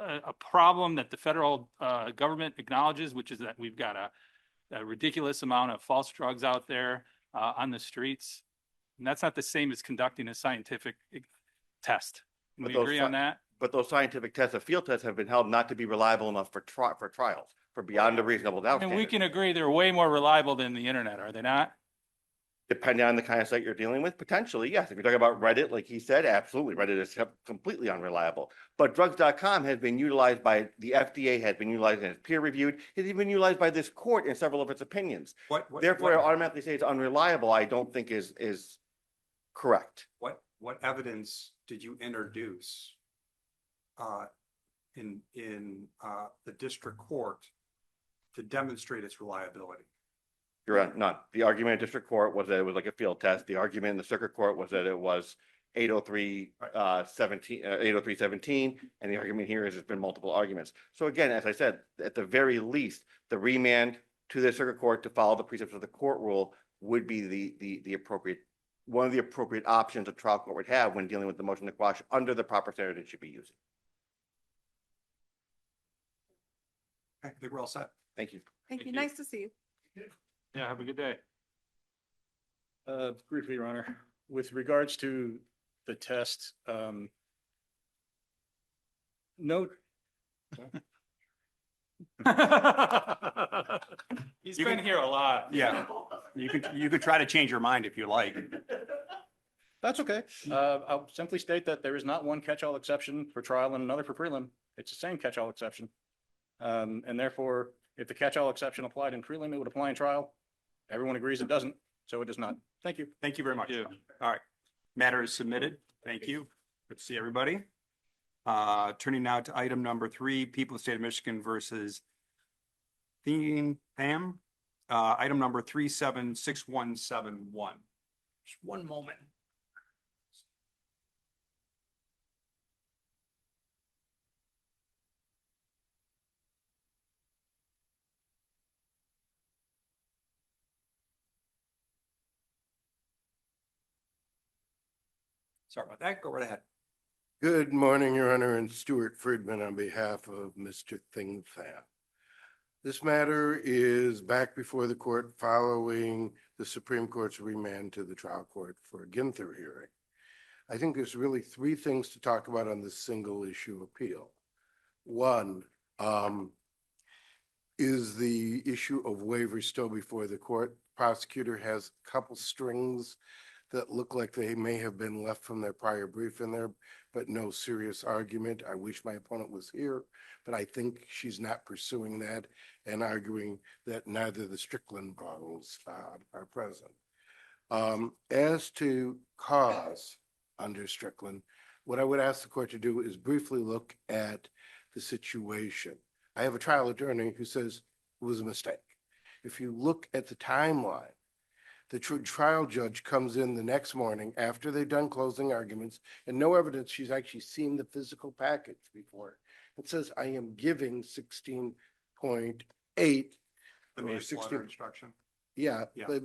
a problem that the federal government acknowledges, which is that we've got a ridiculous amount of false drugs out there on the streets. And that's not the same as conducting a scientific test. Can But we those agree on that? But those scientific tests, the field tests have been held not to be reliable enough for trials, for beyond a reasonable doubt. And we standard. can agree they're way more reliable than the internet, are they not? Depending on the kind of site you're dealing with, potentially, yes. If you're talking about Reddit, like he said, absolutely, Reddit is completely unreliable. But drugs.com has been utilized by the FDA, has been utilized and is peer reviewed, has even been utilized by this court in several of its opinions. Therefore, I automatically say it's unreliable, I don't think is correct. What evidence did you introduce in the district court to demonstrate its reliability? You're on, none. The argument in district court was that it was like a field test. The argument in the circuit court was that it was 803.17, and the argument here is there's been multiple arguments. So again, as I said, at the very least, the remand to the circuit court to follow the precepts of the court rule would be the appropriate, one of the appropriate options a trial court would have when dealing with the motion to quash under the proper standard it should be using. Okay, I think we're all set. Thank you. Thank you. you. Nice to see you. Yeah, have a good day. Briefly, Your Honor, with regards to the test, note, He's You been can- here a lot. Yeah. You could try to change your mind if you like. that's okay. I'll simply state that there is not one catch-all exception for trial and another for prelim. It's the same catch-all exception. And therefore, if the catch-all exception applied in prelim, it would apply in trial. Everyone agrees it doesn't, so it does not. Thank you. Thank you very much. Yeah. All right. Matter is submitted. Thank you. Good to see everybody. Turning now to item number 3, People of the State of Michigan versus Tham. Item number 376171. Just one moment. Sorry about that. Go right ahead. Good morning, Your Honor, and Stuart Friedman on behalf of Mr. Thing Pham. This matter is back before the court following the Supreme Court's remand to the trial court for a Ginther hearing. I think there's really 3 things to talk about on this single issue appeal. One, is the issue of waiver still before the court? Prosecutor has a couple strings that look like they may have been left from their prior brief in there, but no serious argument. I wish my opponent was here, but I think she's not pursuing that and arguing that neither the Strickland prongs are present. As to cause under Strickland, what I would ask the court to do is briefly look at the situation. I have a trial attorney who says it was a mistake. If you look at the timeline, the trial judge comes in the next morning after they've done closing arguments and no evidence she's actually seen the physical package before. It says, I am giving 16.8 The or manslaughter 16. instruction. Yeah, Yeah. but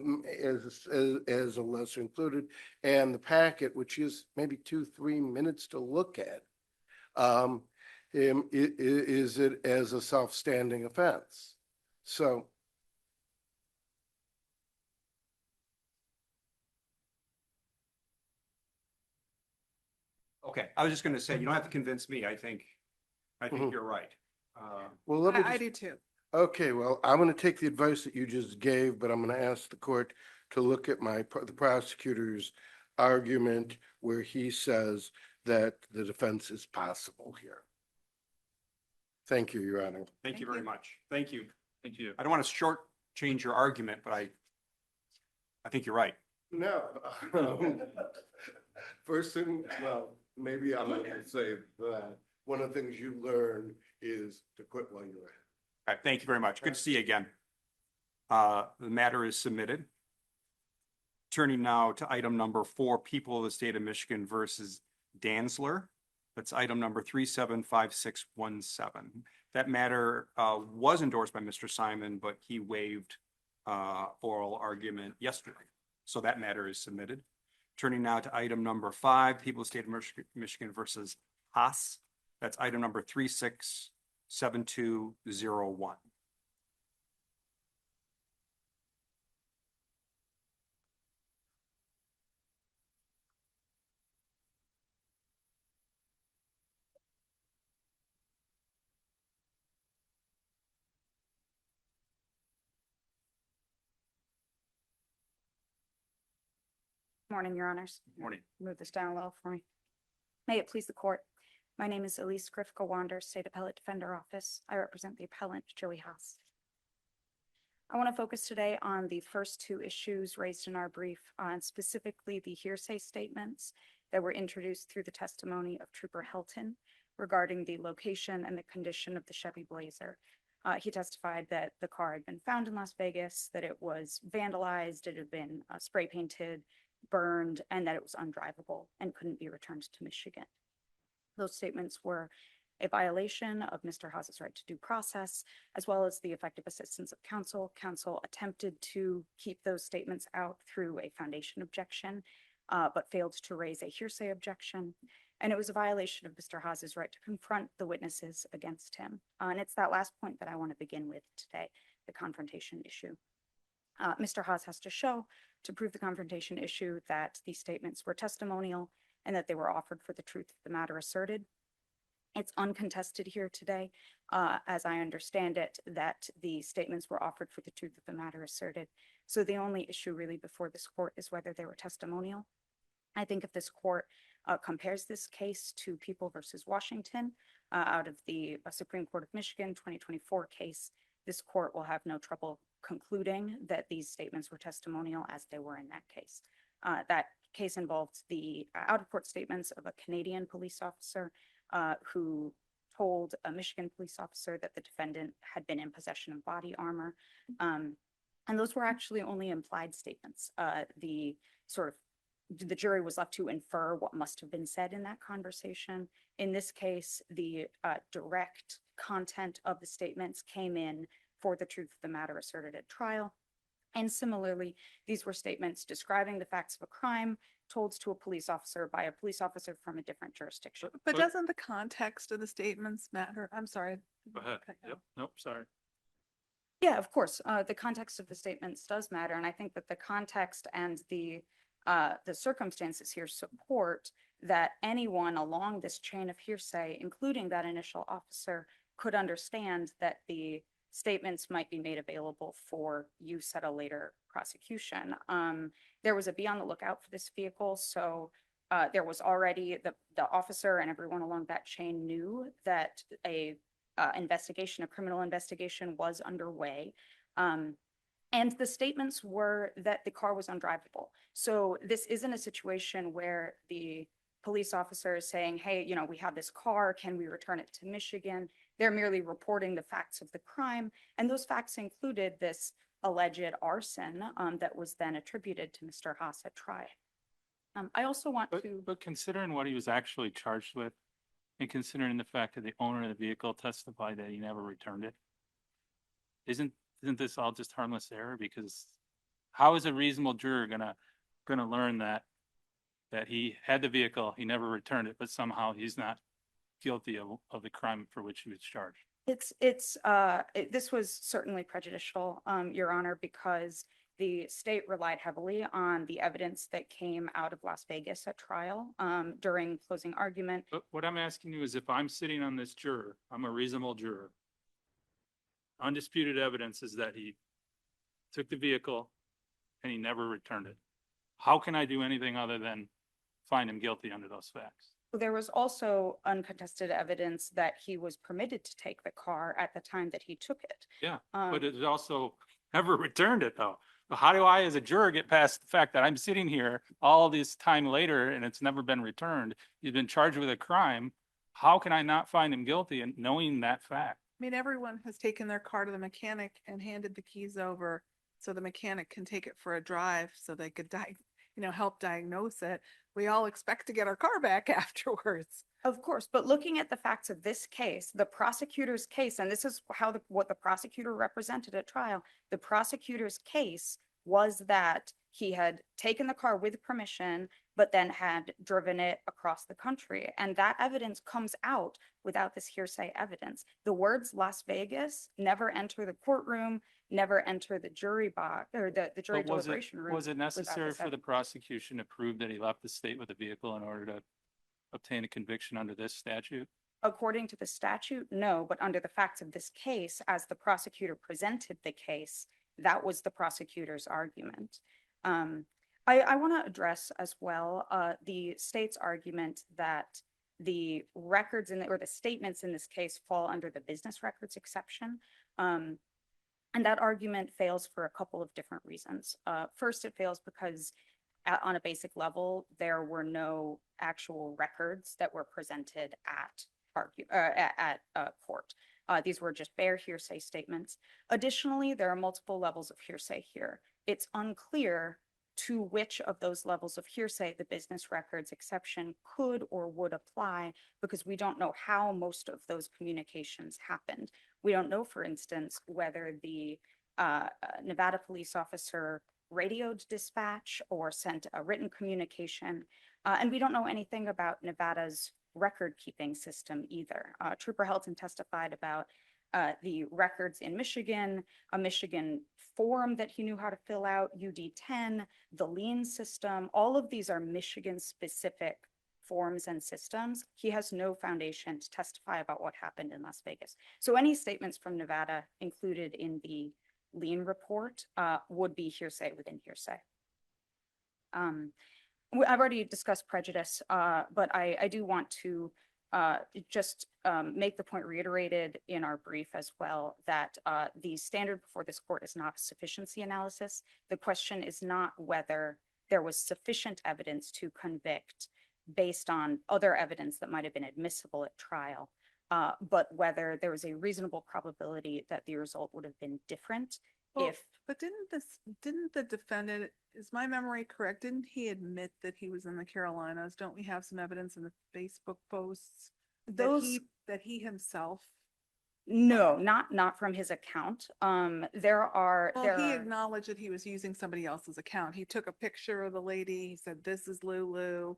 as a lesser included, and the packet, which is maybe 2-3 minutes to look at, is it as a self-standing offense? So Okay, I was just going to say, you don't have to convince me. I think Mhm. you're right. well, let me I just, do too. okay, well, I'm going to take the advice that you just gave, but I'm going to ask the court to look at the prosecutor's argument where he says that the defense is possible here. Thank you, Your Honor. Thank you Thank very you. much. Thank you. Thank you. I don't want to shortchange your argument, but I think you're right. No. First thing, well, maybe I'm not gonna say that. One of the things you learn is to quit while you're ahead. All right, thank you very much. Good to see you again. The matter is submitted. Turning now to item number 4, People of the State of Michigan versus Danzler. That's item number 375617. That matter was endorsed by Mr. Simon, but he waived oral argument yesterday. So that matter is submitted. Turning now to item number 5, People of the State of Michigan versus Haas. That's item number 367201. Morning, Your Honors. Morning. Move this down a little for me. May it please the court. My name is Elise Grifka-Wander, State Appellate Defender Office. I represent the appellant, Joey Haas. I want to focus today on the first 2 issues raised in our brief, and specifically the hearsay statements that were introduced through the testimony of Trooper Helton regarding the location and the condition of the Chevy Blazer. He testified that the car had been found in Las Vegas, that it was vandalized, it had been spray painted, burned, and that it was undrivable and couldn't be returned to Michigan. Those statements were a violation of Mr. Haas's right to due process, as well as the effective assistance of counsel. Counsel attempted to keep those statements out through a foundation objection, but failed to raise a hearsay objection. And it was a violation of Mr. Haas's right to confront the witnesses against him. And it's that last point that I want to begin with today, the confrontation issue. Mr. Haas has to show, to prove the confrontation issue, that these statements were testimonial and that they were offered for the truth of the matter asserted. It's uncontested here today, as I understand it, that the statements were offered for the truth of the matter asserted. So the only issue really before this court is whether they were testimonial. I think if this court compares this case to People versus Washington out of the Supreme Court of Michigan 2024 case, this court will have no trouble concluding that these statements were testimonial as they were in that case. That case involved the out-of-court statements of a Canadian police officer who told a Michigan police officer that the defendant had been in possession of body armor. And those were actually only implied statements. The jury was left to infer what must have been said in that conversation. In this case, the direct content of the statements came in for the truth of the matter asserted at trial. And similarly, these were statements describing the facts of a crime told to a police officer by a police officer from a different jurisdiction. But doesn't the context of the statements matter? I'm sorry. Go ahead. Okay, Yep. Nope, sorry. Yeah, of course. The context of the statements does matter. And I think that the context and the circumstances here support that anyone along this chain of hearsay, including that initial officer, could understand that the statements might be made available for use at a later prosecution. There was a be on the lookout for this vehicle. So there was already the officer and everyone along that chain knew that a criminal investigation was underway. And the statements were that the car was undrivable. So this isn't a situation where the police officer is saying, hey, we have this car, can we return it to Michigan? They're merely reporting the facts of the crime. And those facts included this alleged arson that was then attributed to Mr. Haas at trial. I also want to. But considering what he was actually charged with, and considering the fact that the owner of the vehicle testified that he never returned it, isn't this all just harmless error? Because how is a reasonable juror gonna learn that he had the vehicle, he never returned it, but somehow he's not guilty of the crime for which he was charged? This was certainly prejudicial, Your Honor, because the state relied heavily on the evidence that came out of Las Vegas at trial during closing argument. But what I'm asking you is, if I'm sitting on this juror, I'm a reasonable juror. Undisputed evidence is that he took the vehicle and he never returned it. How can I do anything other than find him guilty under those facts? There was also uncontested evidence that he was permitted to take the car at the time that he took it. Yeah, but it also never returned it though. So how do I, as a juror, get past the fact that I'm sitting here all this time later and it's never been returned? He's been charged with a crime. How can I not find him guilty and knowing that fact? I mean, everyone has taken their car to the mechanic and handed the keys over so the mechanic can take it for a drive so they could help diagnose it. We all expect to get our car back afterwards. Of course, but looking at the facts of this case, the prosecutor's case, and this is what the prosecutor represented at trial, the prosecutor's case was that he had taken the car with permission, but then had driven it across the country. And that evidence comes out without this hearsay evidence. The words Las Vegas never enter the courtroom, never enter the jury box or the jury deliberation room. Was it necessary for the prosecution to prove that he left the state with a vehicle in order to obtain a conviction under this statute? According to the statute, no, but under the facts of this case, as the prosecutor presented the case, that was the prosecutor's argument. I want to address as well the state's argument that the records or the statements in this case fall under the business records exception. And that argument fails for a couple of different reasons. First, it fails because on a basic level, there were no actual records that were presented at court. These were just bare hearsay statements. Additionally, there are multiple levels of hearsay here. It's unclear to which of those levels of hearsay the business records exception could or would apply, because we don't know how most of those communications happened. We don't know, for instance, whether the Nevada police officer radioed dispatch or sent a written communication. And we don't know anything about Nevada's record keeping system either. Trooper Helton testified about the records in Michigan, a Michigan form that he knew how to fill out, UD10, the lien system. All of these are Michigan specific forms and systems. He has no foundation to testify about what happened in Las Vegas. So any statements from Nevada included in the lien report would be hearsay within hearsay. I've already discussed prejudice, but I do want to just make the point reiterated in our brief as well that the standard before this court is not a sufficiency analysis. The question is not whether there was sufficient evidence to convict based on other evidence that might have been admissible at trial. But whether there was a reasonable probability that the result would have been different Well, if, but didn't the defendant, is my memory correct? Didn't he admit that he was in the Carolinas? Don't we have some evidence in the Facebook posts? those, That he himself, no, not from his account. There are, well, there he are, acknowledged that he was using somebody else's account. He took a picture of the lady. He said, "This is Lulu,"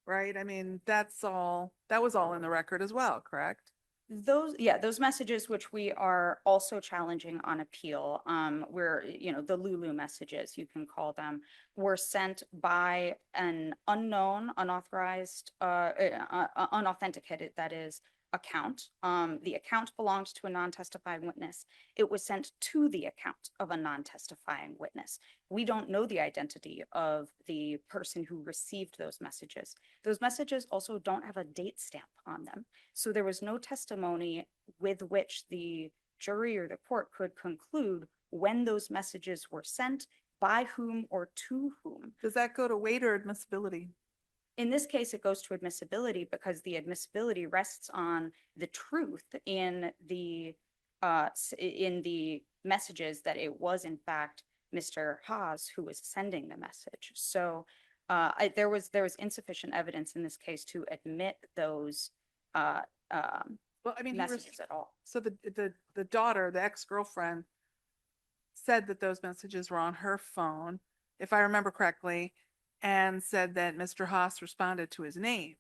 right? I mean, that was all in the record as well, correct? those messages which we are also challenging on appeal, where, the Lulu messages, you can call them, were sent by an unknown, unauthorized, unauthenticated, that is, account. The account belonged to a non-testifying witness. It was sent to the account of a non-testifying witness. We don't know the identity of the person who received those messages. Those messages also don't have a date stamp on them. So there was no testimony with which the jury or the court could conclude when those messages were sent, by whom or to whom. Does that go to weight or admissibility? In this case, it goes to admissibility because the admissibility rests on the truth in the messages that it was in fact Mr. Haas who was sending the message. So there was insufficient evidence in this case to admit those Well, I mean, messages at all. so the daughter, the ex-girlfriend, said that those messages were on her phone, if I remember correctly, and said that Mr. Haas responded to his name.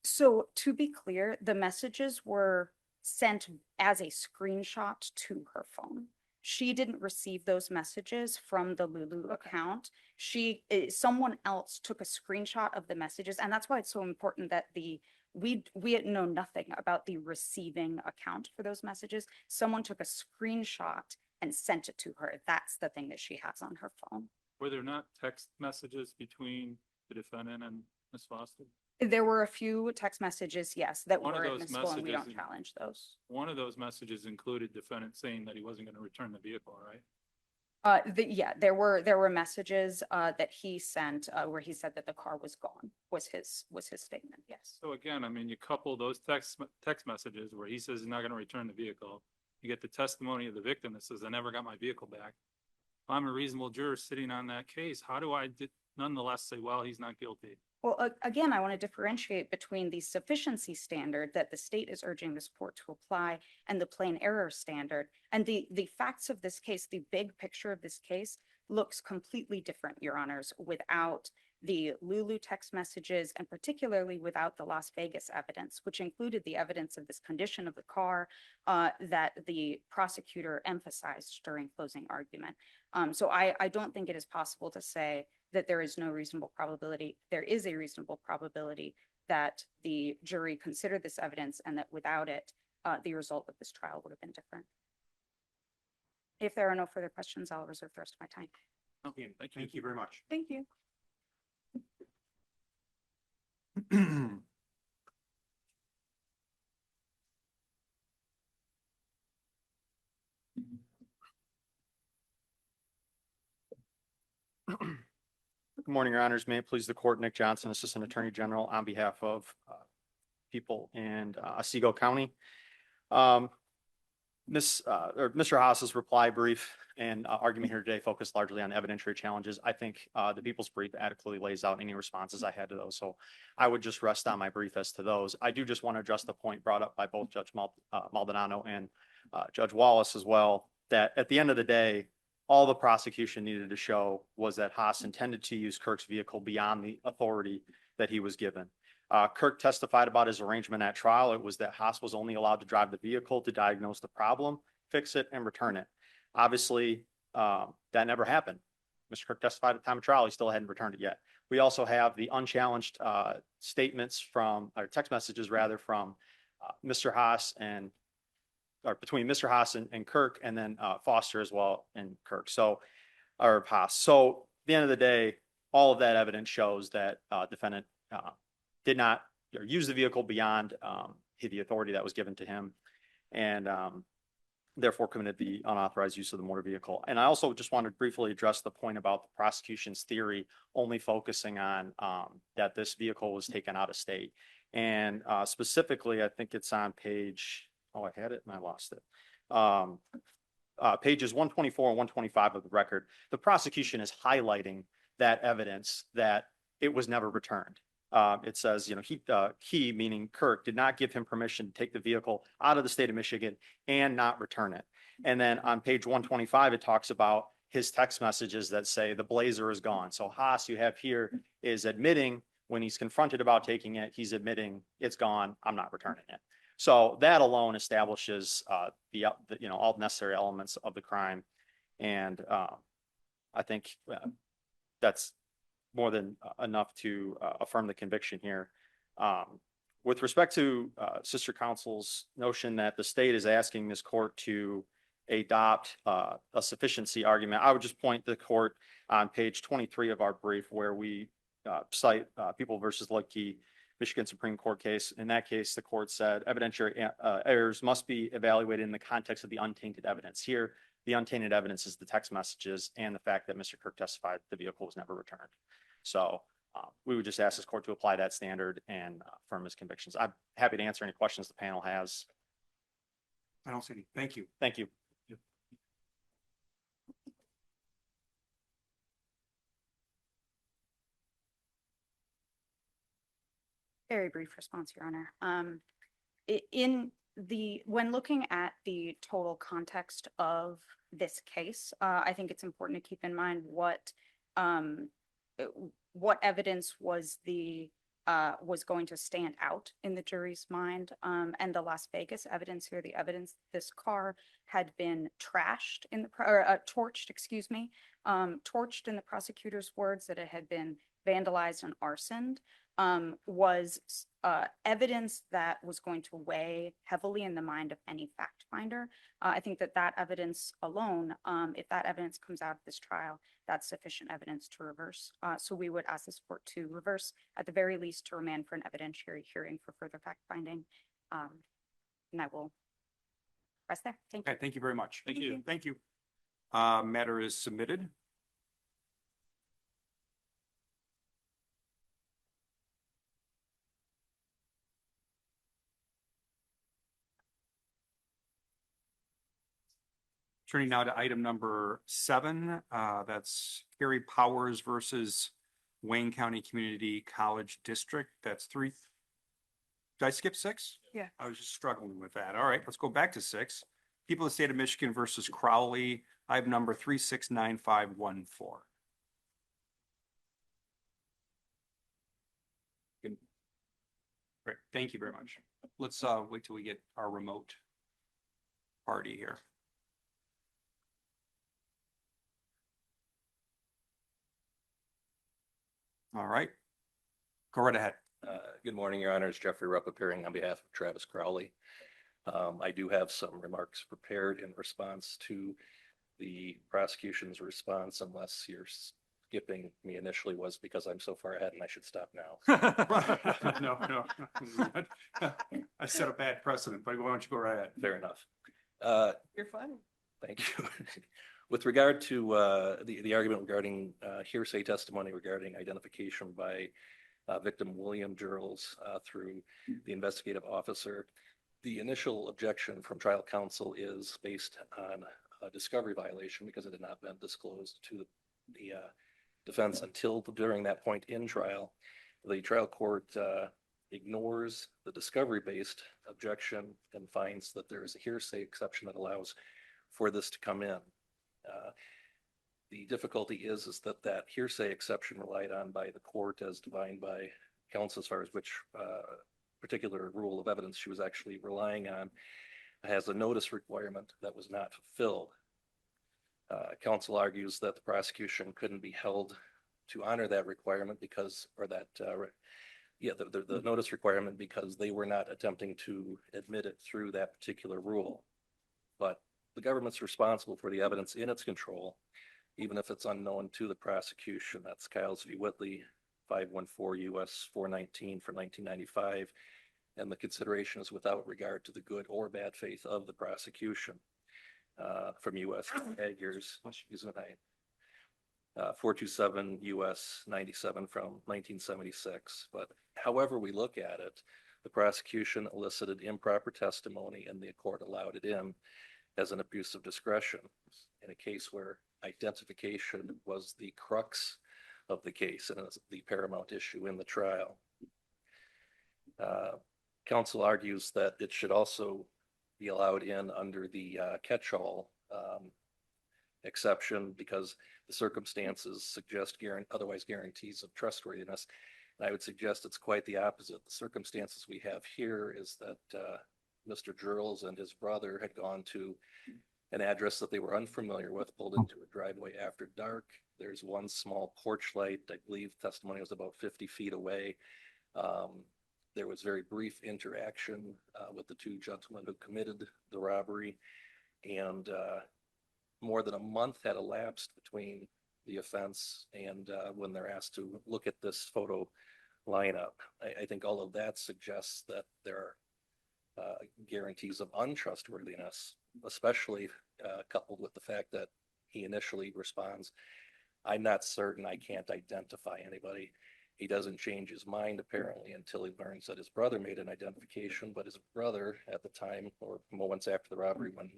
So to be clear, the messages were sent as a screenshot to her phone. She didn't receive those messages from the Lulu account. Someone else took a screenshot of the messages, and that's why it's so important that we know nothing about the receiving account for those messages. Someone took a screenshot and sent it to her. That's the thing that she has on her phone. Were there not text messages between the defendant and Ms. Foster? There were a few text messages, yes, that One of were those admissible, and we don't messages- challenge those. One of those messages included defendant saying that he wasn't going to return the vehicle, right? There were messages that he sent where he said that the car was gone, was his statement, yes. So again, I mean, you couple those text messages where he says he's not going to return the vehicle. You get the testimony of the victim that says, "I never got my vehicle back." If I'm a reasonable juror sitting on that case, how do I nonetheless say, well, he's not guilty? Well, again, I want to differentiate between the sufficiency standard that the state is urging this court to apply and the plain error standard. And the facts of this case, the big picture of this case looks completely different, Your Honors, without the Lulu text messages and particularly without the Las Vegas evidence, which included the evidence of this condition of the car that the prosecutor emphasized during closing argument. So I don't think it is possible to say that there is no reasonable probability. There is a reasonable probability that the jury considered this evidence and that without it, the result of this trial would have been different. If there are no further questions, I'll reserve the rest of my time. Okay, thank you. Thank you very much. Thank you. Good morning, Your Honors. May it please the court, Nick Johnson, Assistant Attorney General, on behalf of people in Otsego County. Mr. Haas's reply brief and argument here today focused largely on evidentiary challenges. I think the people's brief adequately lays out any responses I had to those, so I would just rest on my brief as to those. I do just want to address the point brought up by both Judge Maldonado and Judge Wallace as well, that at the end of the day, all the prosecution needed to show was that Haas intended to use Kirk's vehicle beyond the authority that he was given. Kirk testified about his arrangement at trial. It was that Haas was only allowed to drive the vehicle to diagnose the problem, fix it, and return it. Obviously, that never happened. Mr. Kirk testified at the time of trial. He still hadn't returned it yet. We also have the unchallenged statements from, or text messages rather, from Mr. Haas and, or between Mr. Haas and Kirk, and then Foster as well and Kirk. So, or Haas. So at the end of the day, all of that evidence shows that defendant did not use the vehicle beyond the authority that was given to him. And therefore committed the unauthorized use of the motor vehicle. And I also just wanted to briefly address the point about the prosecution's theory only focusing on that this vehicle was taken out of state. And specifically, I think it's on page, oh, I had it and I lost it. Pages 124 and 125 of the record, the prosecution is highlighting that evidence that it was never returned. It says, you know, he, meaning Kirk, did not give him permission to take the vehicle out of the state of Michigan and not return it. And then on page 125, it talks about his text messages that say the Blazer is gone. So Haas, you have here, is admitting when he's confronted about taking it, he's admitting it's gone, I'm not returning it. So that alone establishes the you know, all necessary elements of the crime. And I think that's more than enough to affirm the conviction here. With respect to Sister Counsel's notion that the state is asking this court to adopt a sufficiency argument, I would just point the court on page 23 of our brief where we cite People versus Ludke, Michigan Supreme Court case. In that case, the court said evidentiary errors must be evaluated in the context of the untainted evidence. Here, the untainted evidence is the text messages and the fact that Mr. Kirk testified the vehicle was never returned. So we would just ask this court to apply that standard and affirm his convictions. I'm happy to answer any questions the panel has. I don't see any. Thank you. Thank you. Very brief response, Your Honor. When looking at the total context of this case, I think it's important to keep in mind what evidence was going to stand out in the jury's mind, and the Las Vegas evidence here, the evidence this car had been torched, excuse me, torched in the prosecutor's words, that it had been vandalized and arsoned, was evidence that was going to weigh heavily in the mind of any fact finder. I think that evidence alone, if that evidence comes out of this trial, that's sufficient evidence to reverse. So we would ask this court to reverse, at the very least, to remand for an evidentiary hearing for further fact finding. And I will rest there. Thank you. Okay, thank you very much. Thank you. Thank you. Matter is submitted. Turning now to item number 7, that's Carrie Powers versus Wayne County Community College District. That's 3. Did I skip 6? Yeah. I was just struggling with that. All right, let's go back to 6. People of the State of Michigan versus Crowley, item number 369514. Good. Great, thank you very much. Let's wait till we get our remote party here. All right. Go right ahead. Good morning, Your Honors. Jeffrey Rupp appearing on behalf of Travis Crowley. I do have some remarks prepared in response to the prosecution's response, unless you're skipping me initially was because I'm so far ahead and I should stop now. No. I set a bad precedent, but why don't you go right ahead? Fair enough. You're funny. Thank you. With regard to the argument regarding hearsay testimony regarding identification by victim William Gerls through the investigative officer, the initial objection from trial counsel is based on a discovery violation because it had not been disclosed to the defense until during that point in trial. The trial court ignores the discovery-based objection and finds that there is a hearsay exception that allows for this to come in. The difficulty is that hearsay exception relied on by the court as defined by counsel as far as which particular rule of evidence she was actually relying on has a notice requirement that was not fulfilled. Counsel argues that the prosecution couldn't be held to honor that requirement because, or that, the notice requirement because they were not attempting to admit it through that particular rule. But the government's responsible for the evidence in its control, even if it's unknown to the prosecution. That's Kyles v. Whitley, 514 U.S. 419 for 1995. And the consideration is without regard to the good or bad faith of the prosecution. from US Eggers, excuse me, 427 US 97 from 1976. But however we look at it, the prosecution elicited improper testimony and the court allowed it in as an abuse of discretion in a case where identification was the crux of the case and is the paramount issue in the trial. Counsel argues that it should also be allowed in under the catch-all exception because the circumstances suggest otherwise guarantees of trustworthiness. And I would suggest it's quite the opposite. The circumstances we have here is that Mr. Gerls and his brother had gone to an address that they were unfamiliar with, pulled into a driveway after dark. There's one small porch light. I believe testimony was about 50 feet away. There was very brief interaction with the two gentlemen who committed the robbery, and more than a month had elapsed between the offense and when they're asked to look at this photo lineup. I think all of that suggests that there are guarantees of untrustworthiness, especially coupled with the fact that he initially responds, "I'm not certain, I can't identify anybody." He doesn't change his mind apparently until he learns that his brother made an identification, but his brother at the time or moments after the robbery when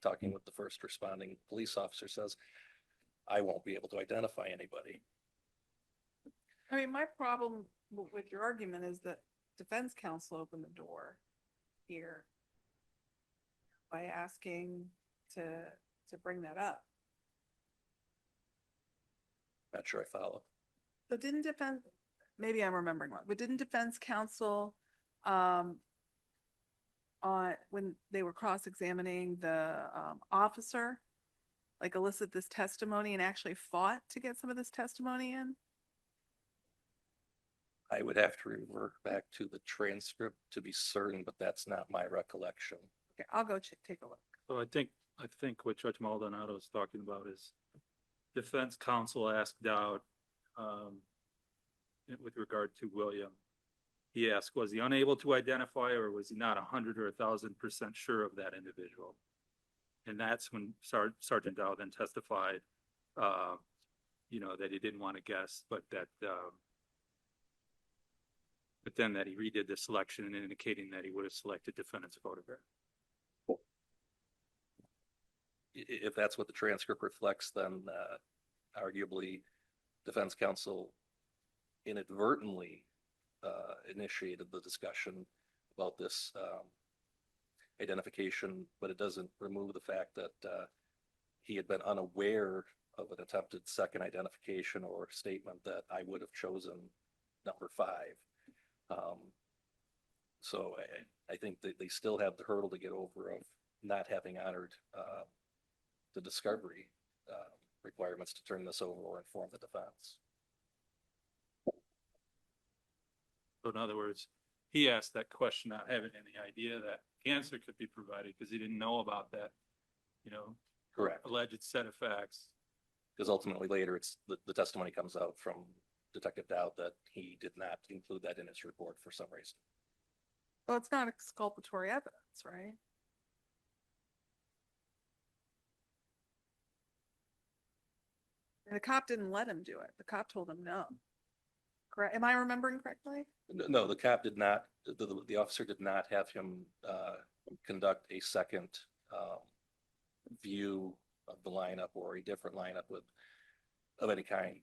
talking with the first responding police officer says, "I won't be able to identify anybody." I mean, my problem with your argument is that defense counsel opened the door here by asking to bring that up. Not sure I follow. But didn't maybe I'm remembering wrong, but didn't defense counsel, when they were cross-examining the officer, like elicit this testimony and actually fought to get some of this testimony in? I would have to revert back to the transcript to be certain, but that's not my recollection. Okay, I'll go take a look. So I think what Judge Maldonado is talking about is defense counsel asked out with regard to William. He asked, was he unable to identify or was he not 100 or 1,000% sure of that individual? And that's when Sergeant Dow then testified, that he didn't want to guess, but then that he redid the selection and indicating that he would have selected defendant's photograph. If that's what the transcript reflects, then arguably defense counsel inadvertently initiated the discussion about this identification, but it doesn't remove the fact that he had been unaware of an attempted second identification or statement that I would have chosen number 5. So I think that they still have the hurdle to get over of not having honored the discovery requirements to turn this over or inform the defense. So in other words, he asked that question not having any idea that answer could be provided because he didn't know about that, Correct. alleged set of facts. Because ultimately later the testimony comes out from Detective Dowd that he did not include that in his report for some reason. Well, it's not exculpatory evidence, right? And the cop didn't let him do it. The cop told him no. Correct? Am I remembering correctly? No, the cop did not, the officer did not have him conduct a second view of the lineup or a different lineup of any kind.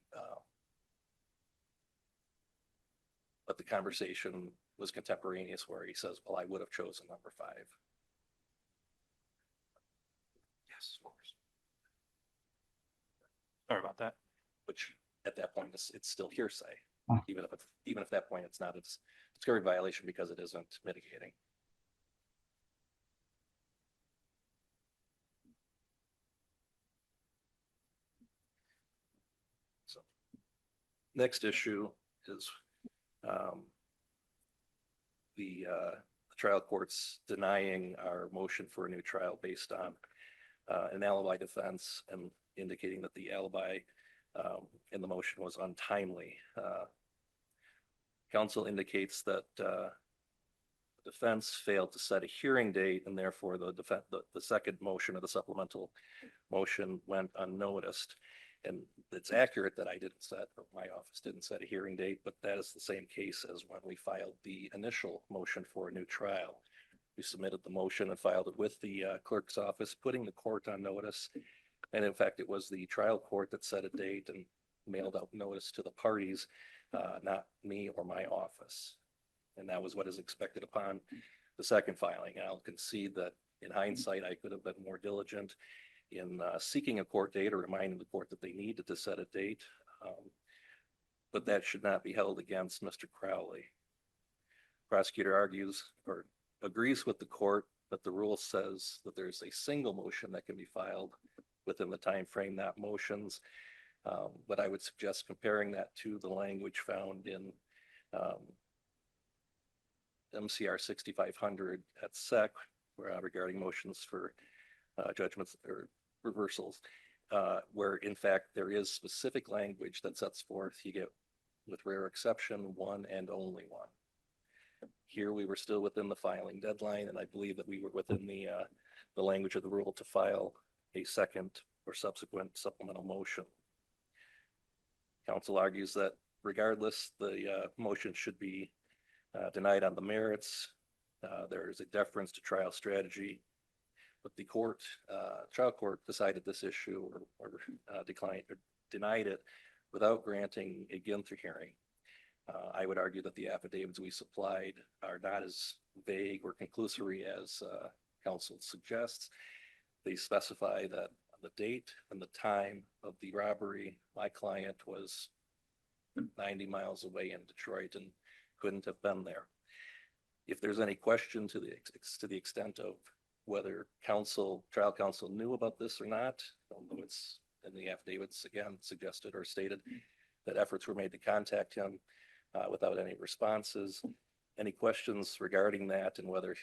But the conversation was contemporaneous where he says, well, I would have chosen number 5. Yes, of course. Sorry about that. Which at that point it's still hearsay. Even if at that point it's not a discovery violation because it isn't mitigating. So next issue is the trial court's denying our motion for a new trial based on an alibi defense and indicating that the alibi in the motion was untimely. Counsel indicates that the defense failed to set a hearing date, and therefore the second motion of the supplemental motion went unnoticed. And it's accurate that I didn't set, or my office didn't set a hearing date, but that is the same case as when we filed the initial motion for a new trial. We submitted the motion and filed it with the clerk's office, putting the court on notice. And in fact, it was the trial court that set a date and mailed out notice to the parties, not me or my office. And that was what is expected upon the second filing. And I'll concede that in hindsight, I could have been more diligent in seeking a court date or reminding the court that they needed to set a date. But that should not be held against Mr. Crowley. Prosecutor argues or agrees with the court that the rule says that there's a single motion that can be filed within the time frame, not motions. But I would suggest comparing that to the language found in MCR 6500 at SEC regarding motions for judgments or reversals, where in fact there is specific language that sets forth you get, with rare exception, one and only one. Here we were still within the filing deadline, and I believe that we were within the language of the rule to file a second or subsequent supplemental motion. Counsel argues that regardless, the motion should be denied on the merits. There is a deference to trial strategy, but the trial court decided this issue or declined or denied it without granting a Ginther hearing. I would argue that the affidavits we supplied are not as vague or conclusory as counsel suggests. They specify that on the date and the time of the robbery, my client was 90 miles away in Detroit and couldn't have been there. If there's any question to the extent of whether trial counsel knew about this or not, although it's in the affidavits again suggested or stated that efforts were made to contact him without any responses. Any questions regarding that and whether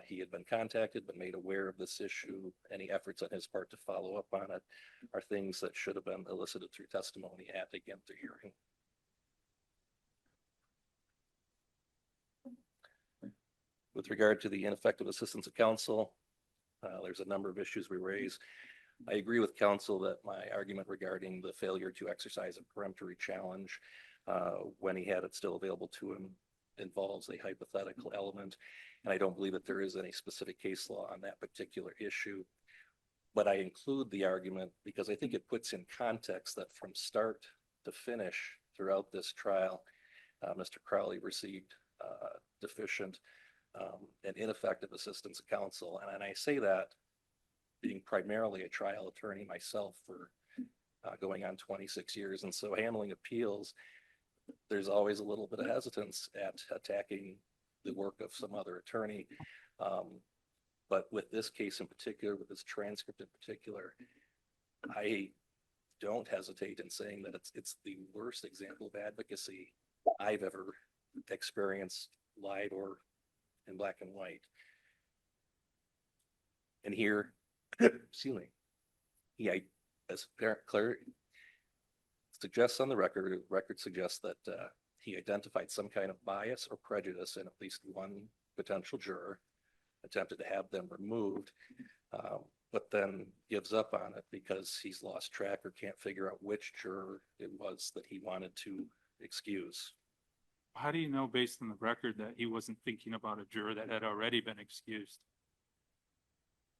he had been contacted but made aware of this issue, any efforts on his part to follow up on it, are things that should have been elicited through testimony at the Ginther hearing. With regard to the ineffective assistance of counsel, there's a number of issues we raise. I agree with counsel that my argument regarding the failure to exercise a peremptory challenge when he had it still available to him involves a hypothetical element, and I don't believe that there is any specific case law on that particular issue. But I include the argument because I think it puts in context that from start to finish throughout this trial, Mr. Crowley received deficient and ineffective assistance of counsel. And I say that being primarily a trial attorney myself for going on 26 years. And so handling appeals, there's always a little bit of hesitance at attacking the work of some other attorney. But with this case in particular, with this transcript in particular, I don't hesitate in saying that it's the worst example of advocacy I've ever experienced, live or in black and white. And here, excuse me, as Claire suggests on the record suggests that he identified some kind of bias or prejudice in at least one potential juror, attempted to have them removed, but then gives up on it because he's lost track or can't figure out which juror it was that he wanted to excuse. How do you know based on the record that he wasn't thinking about a juror that had already been excused?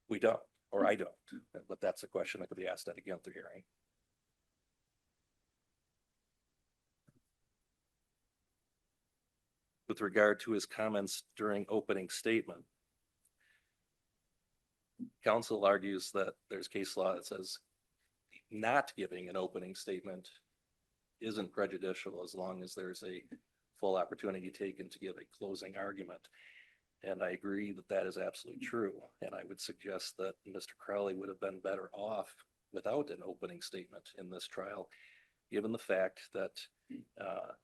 We don't, or I don't, but that's a question that could be asked at a Ginther hearing. With regard to his comments during opening statement, counsel argues that there's case law that says not giving an opening statement isn't prejudicial as long as there's a full opportunity taken to give a closing argument. And I agree that that is absolutely true. And I would suggest that Mr. Crowley would have been better off without an opening statement in this trial, given the fact that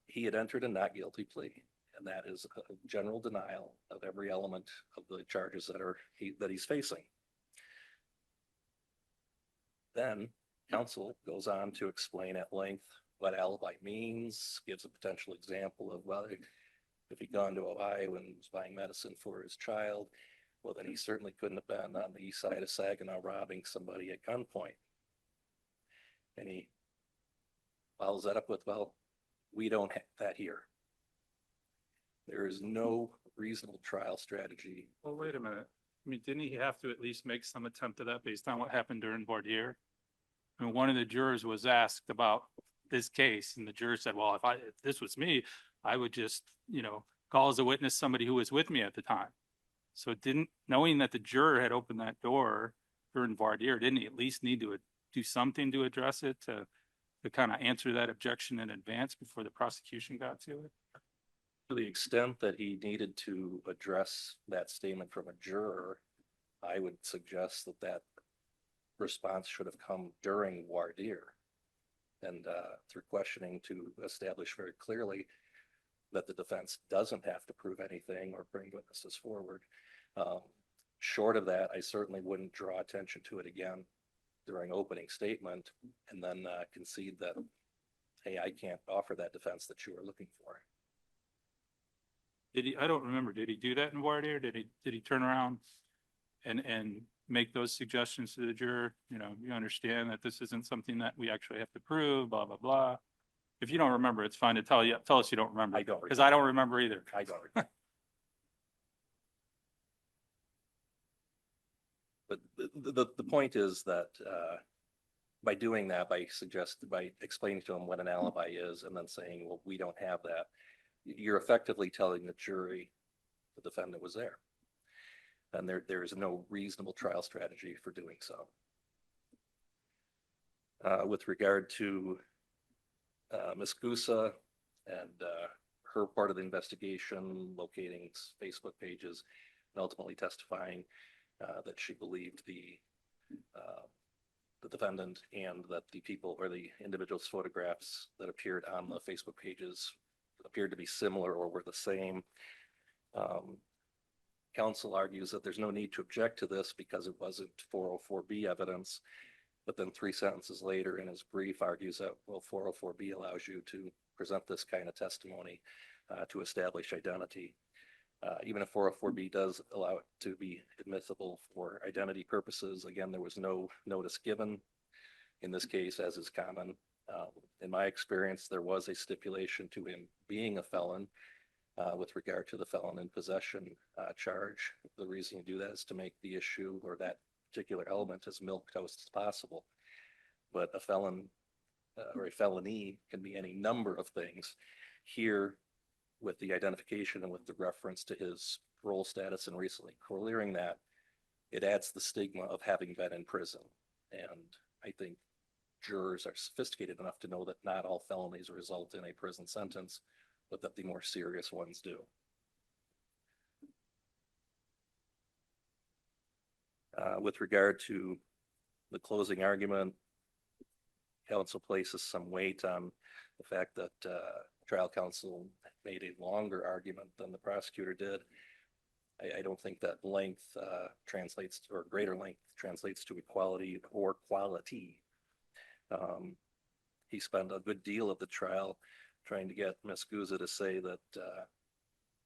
he had entered a not guilty plea. And that is a general denial of every element of the charges that he's facing. Then counsel goes on to explain at length what alibi means, gives a potential example of whether If he'd gone to Ohio and was buying medicine for his child, well, then he certainly couldn't have been on the east side of Saginaw robbing somebody at gunpoint. And he follows that up with, well, we don't have that here. There is no reasonable trial strategy. Well, wait a minute. I mean, didn't he have to at least make some attempt at that based on what happened during voir dire? I mean, one of the jurors was asked about this case and the juror said, well, if this was me, I would just, call as a witness somebody who was with me at the time. So knowing that the juror had opened that door during voir dire, didn't he at least need to do something to address it, to kind of answer that objection in advance before the prosecution got to it? To the extent that he needed to address that statement from a juror, I would suggest that response should have come during voir dire and through questioning to establish very clearly that the defense doesn't have to prove anything or bring witnesses forward. Short of that, I certainly wouldn't draw attention to it again during opening statement and then concede that, hey, I can't offer that defense that you were looking for. I don't remember, did he do that in voir dire? Did he turn around and make those suggestions to the juror? You understand that this isn't something that we actually have to prove, blah, blah, blah. If you don't remember, it's fine to tell us you don't remember. I don't. Because I don't remember either. I don't. But the point is that by doing that, by explaining to them what an alibi is and then saying, well, we don't have that, you're effectively telling the jury the defendant was there. And there is no reasonable trial strategy for doing so. With regard to Ms. Gusa and her part of the investigation, locating Facebook pages, and ultimately testifying that she believed the defendant and that the people or the individuals' photographs that appeared on the Facebook pages appeared to be similar or were the same. Counsel argues that there's no need to object to this because it wasn't 404B evidence. But then 3 sentences later in his brief argues that, well, 404B allows you to present this kind of testimony to establish identity. Even if 404B does allow it to be admissible for identity purposes, again, there was no notice given in this case, as is common. In my experience, there was a stipulation to him being a felon with regard to the felon in possession charge. The reason you do that is to make the issue or that particular element as milquetoast as possible. But a felon or a felony can be any number of things. Here, with the identification and with the reference to his parole status and recently clearing that, it adds the stigma of having been in prison. And I think jurors are sophisticated enough to know that not all felonies result in a prison sentence, but that the more serious ones do. With regard to the closing argument, counsel places some weight on the fact that trial counsel made a longer argument than the prosecutor did. I don't think that length translates, or greater length translates to equality or quality. He spent a good deal of the trial trying to get Ms. Gusa to say that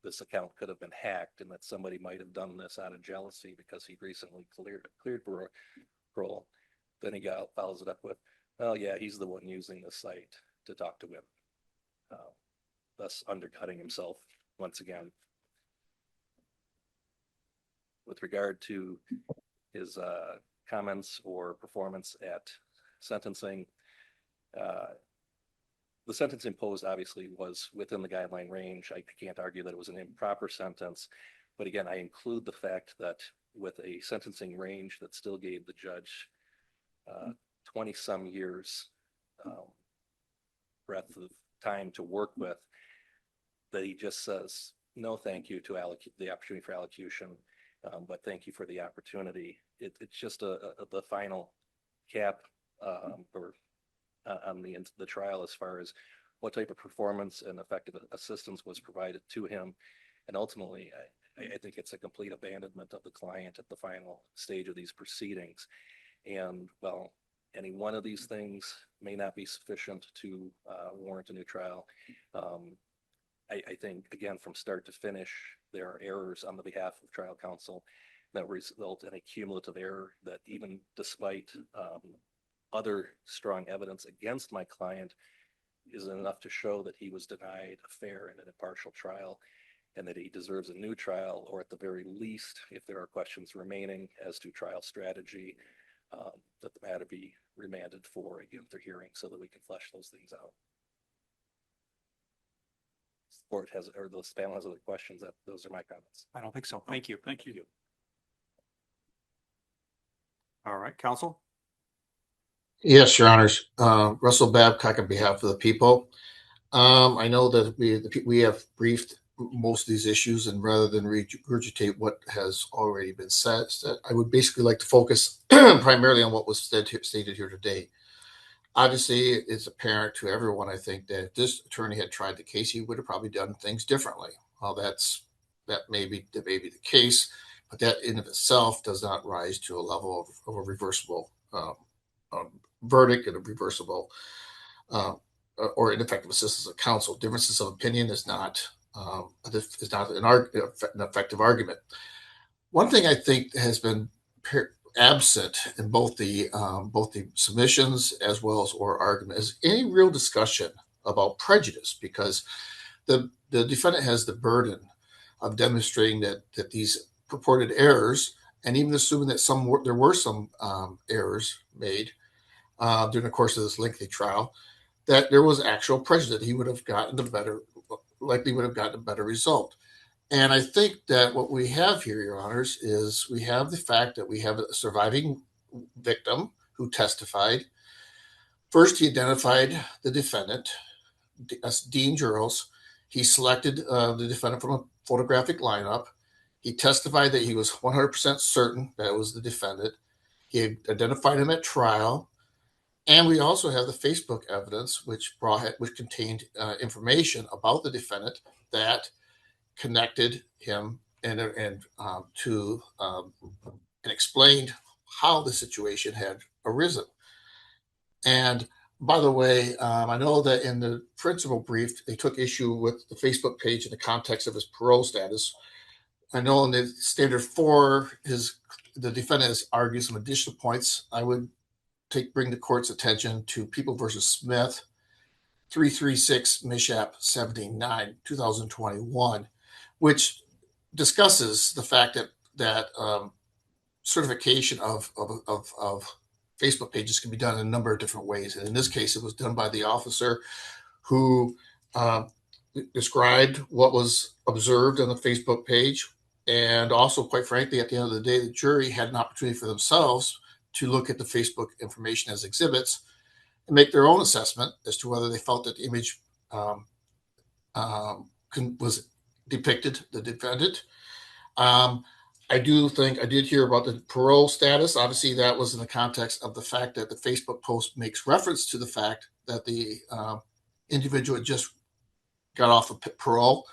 this account could have been hacked and that somebody might have done this out of jealousy because he recently cleared parole. Then he follows it up with, well, yeah, he's the one using the site to talk to women, thus undercutting himself once again. With regard to his comments or performance at sentencing, the sentence imposed obviously was within the guideline range. I can't argue that it was an improper sentence, but again, I include the fact that with a sentencing range that still gave the judge 20-some years breadth of time to work with, that he just says, no, thank you to the opportunity for allocution, but thank you for the opportunity. It's just the final cap on the trial as far as what type of performance and effective assistance was provided to him. And ultimately, I think it's a complete abandonment of the client at the final stage of these proceedings. And well, any one of these things may not be sufficient to warrant a new trial. I think, again, from start to finish, there are errors on the behalf of trial counsel that result in a cumulative error that even despite other strong evidence against my client is enough to show that he was denied a fair and an impartial trial and that he deserves a new trial, or at the very least, if there are questions remaining as to trial strategy, that the matter be remanded for a Gunther hearing so that we can flesh those things out. Court has, or the panel has other questions, that those are my comments. I don't think so. Thank you. Thank you. All right, counsel? Yes, your honors. Russell Babcock on behalf of the people. I know that we have briefed most of these issues, and rather than regurgitate what has already been said, I would basically like to focus primarily on what was stated here today. Obviously, it's apparent to everyone, I think, that if this attorney had tried the case, he would have probably done things differently. Well, that may be the case, but that in of itself does not rise to a level of a reversible verdict and a reversible or ineffective assistance of counsel. Differences of opinion is not an effective argument. One thing I think has been absent in both the submissions as well as oral argument is any real discussion about prejudice, because the defendant has the burden of demonstrating that these purported errors, and even assuming that there were some errors made during the course of this lengthy trial, that there was actual prejudice, that he would have gotten likely would have gotten a better result. And I think that what we have here, your honors, is we have the fact that we have a surviving victim who testified. First, he identified the defendant as Dean Giles. He selected the defendant from a photographic lineup. He testified that he was 100% certain that it was the defendant. He identified him at trial. And we also have the Facebook evidence, which contained information about the defendant that connected him and explained how the situation had arisen. And by the way, I know that in the principal brief, they took issue with the Facebook page in the context of his parole status. I know in the standard 4, the defendant has argued some additional points. I would bring the court's attention to People versus Smith, 336 Mishap 79, 2021, which discusses the fact that certification of Facebook pages can be done in a number of different ways. And in this case, it was done by the officer who described what was observed on the Facebook page. And also, quite frankly, at the end of the day, the jury had an opportunity for themselves to look at the Facebook information as exhibits and make their own assessment as to whether they felt that the image was depicted the defendant. I did hear about the parole status. Obviously, that was in the context of the fact that the Facebook post makes reference to the fact that the individual had just got off of parole,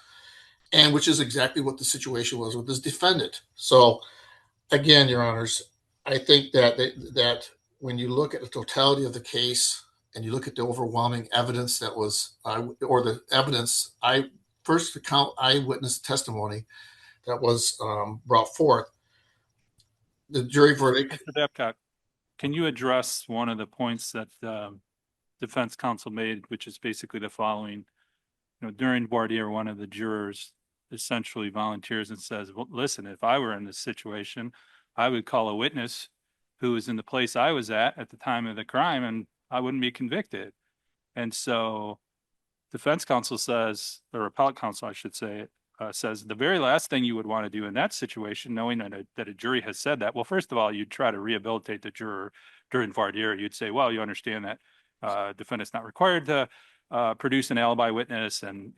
and which is exactly what the situation was with this defendant. So, again, your honors, I think that when you look at the totality of the case and you look at the overwhelming evidence that was, or the evidence, first account eyewitness testimony that was brought forth, the jury verdict. Mr. Babcock, can you address one of the points that defense counsel made, which is basically the following? During voir dire, one of the jurors essentially volunteers and says, well, listen, if I were in this situation, I would call a witness who was in the place I was at the time of the crime, and I wouldn't be convicted. And so defense counsel says, or appellate counsel, I should say, says the very last thing you would want to do in that situation, knowing that a jury has said that, well, first of all, you'd try to rehabilitate the juror during voir dire. You'd say, well, you understand that defendant's not required to produce an alibi witness, and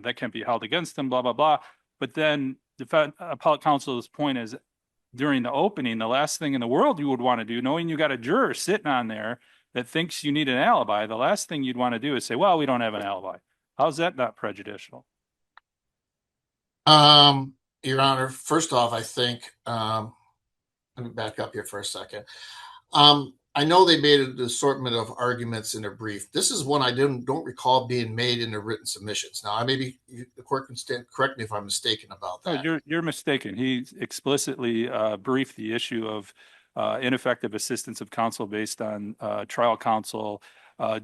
that can't be held against them, blah, blah, blah. But then appellate counsel's point is, during the opening, the last thing in the world you would want to do, knowing you got a juror sitting on there that thinks you need an alibi, the last thing you'd want to do is say, well, we don't have an alibi. How's that not prejudicial? Your Honor, first off, I think, let me back up here for a second. I know they made an assortment of arguments in their brief. This is one I don't recall being made in the written submissions. Now, the court can correct me if I'm mistaken about Oh, that. you're mistaken. He explicitly briefed the issue of ineffective assistance of counsel based on trial counsel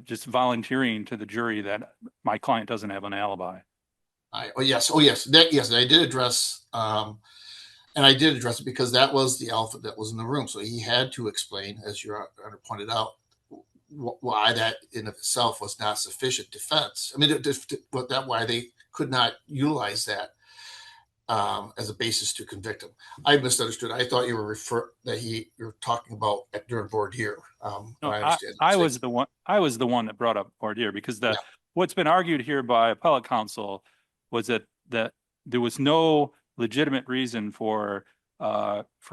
just volunteering to the jury that my client doesn't have an alibi. Yes, yes, and I did address, it because that was the elephant that was in the room. So he had to explain, as your Honor pointed out, why that in of itself was not sufficient defense. I mean, why they could not utilize that as a basis to convict him. I misunderstood. I thought you were talking about during voir dire. No, I understand. I was the one. I was the one that brought up voir dire because Yeah. what's been argued here by appellate counsel was that there was no legitimate reason for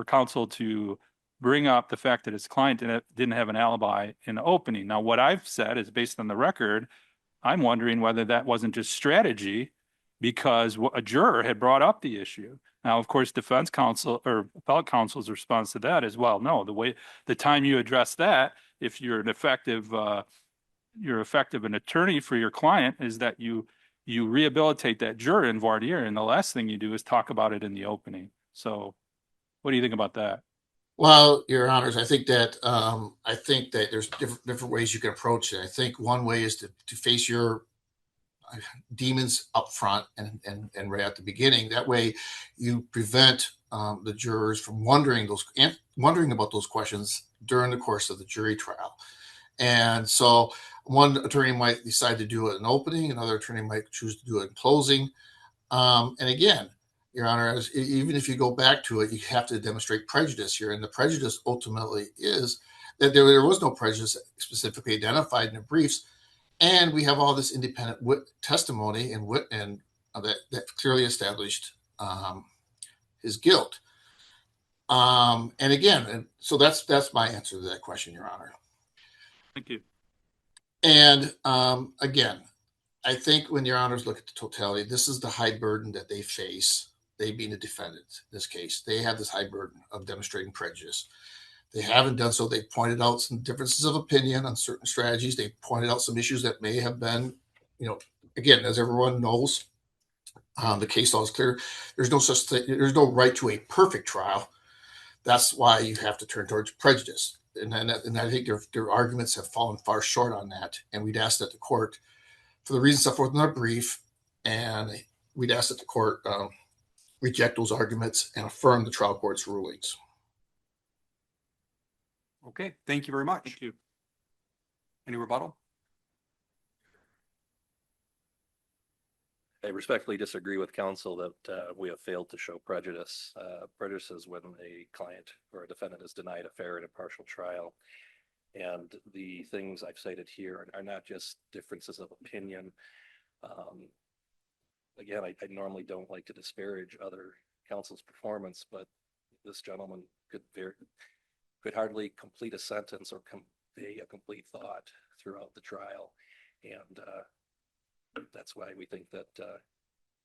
counsel to bring up the fact that his client didn't have an alibi in the opening. Now, what I've said is based on the record. I'm wondering whether that wasn't just strategy because a juror had brought up the issue. Now, of course, defense counsel or appellate counsel's response to that is, well, no, the time you address that, if you're an effective an attorney for your client, is that you rehabilitate that juror in voir dire, and the last thing you do is talk about it in the opening. So, what do you think about that? Well, Your Honors, I think that there's different ways you can approach it. I think one way is to face your demons up front and right at the beginning. That way, you prevent the jurors from wondering about those questions during the course of the jury trial. And so, one attorney might decide to do it in opening, another attorney might choose to do it in closing. And again, Your Honor, even if you go back to it, you have to demonstrate prejudice here. And the prejudice ultimately is that there was no prejudice specifically identified in the briefs. And we have all this independent testimony and that clearly established his guilt. And again, so that's my answer to that question, Your Honor. Thank you. And again, I think when Your Honors look at the totality, this is the high burden that they face. They being the defendant in this case, they have this high burden of demonstrating prejudice. They haven't done so. They pointed out some differences of opinion on certain strategies. They pointed out some issues that may have been, again, as everyone knows, the case law is clear. There's no such thing. There's no right to a perfect trial. That's why you have to turn towards prejudice. And I think their arguments have fallen far short on that. And we'd ask that the court, for the reasons set forth in our brief, and we'd ask that the court reject those arguments and affirm the trial court's rulings. Okay, thank you very much. Thank you. Any rebuttal? I respectfully disagree with counsel that we have failed to show prejudice. Prejudice is when a client or a defendant is denied a fair and impartial trial. And the things I've cited here are not just differences of opinion. Again, I normally don't like to disparage other counsel's performance, but this gentleman could hardly complete a sentence or convey a complete thought throughout the trial. And that's why we think that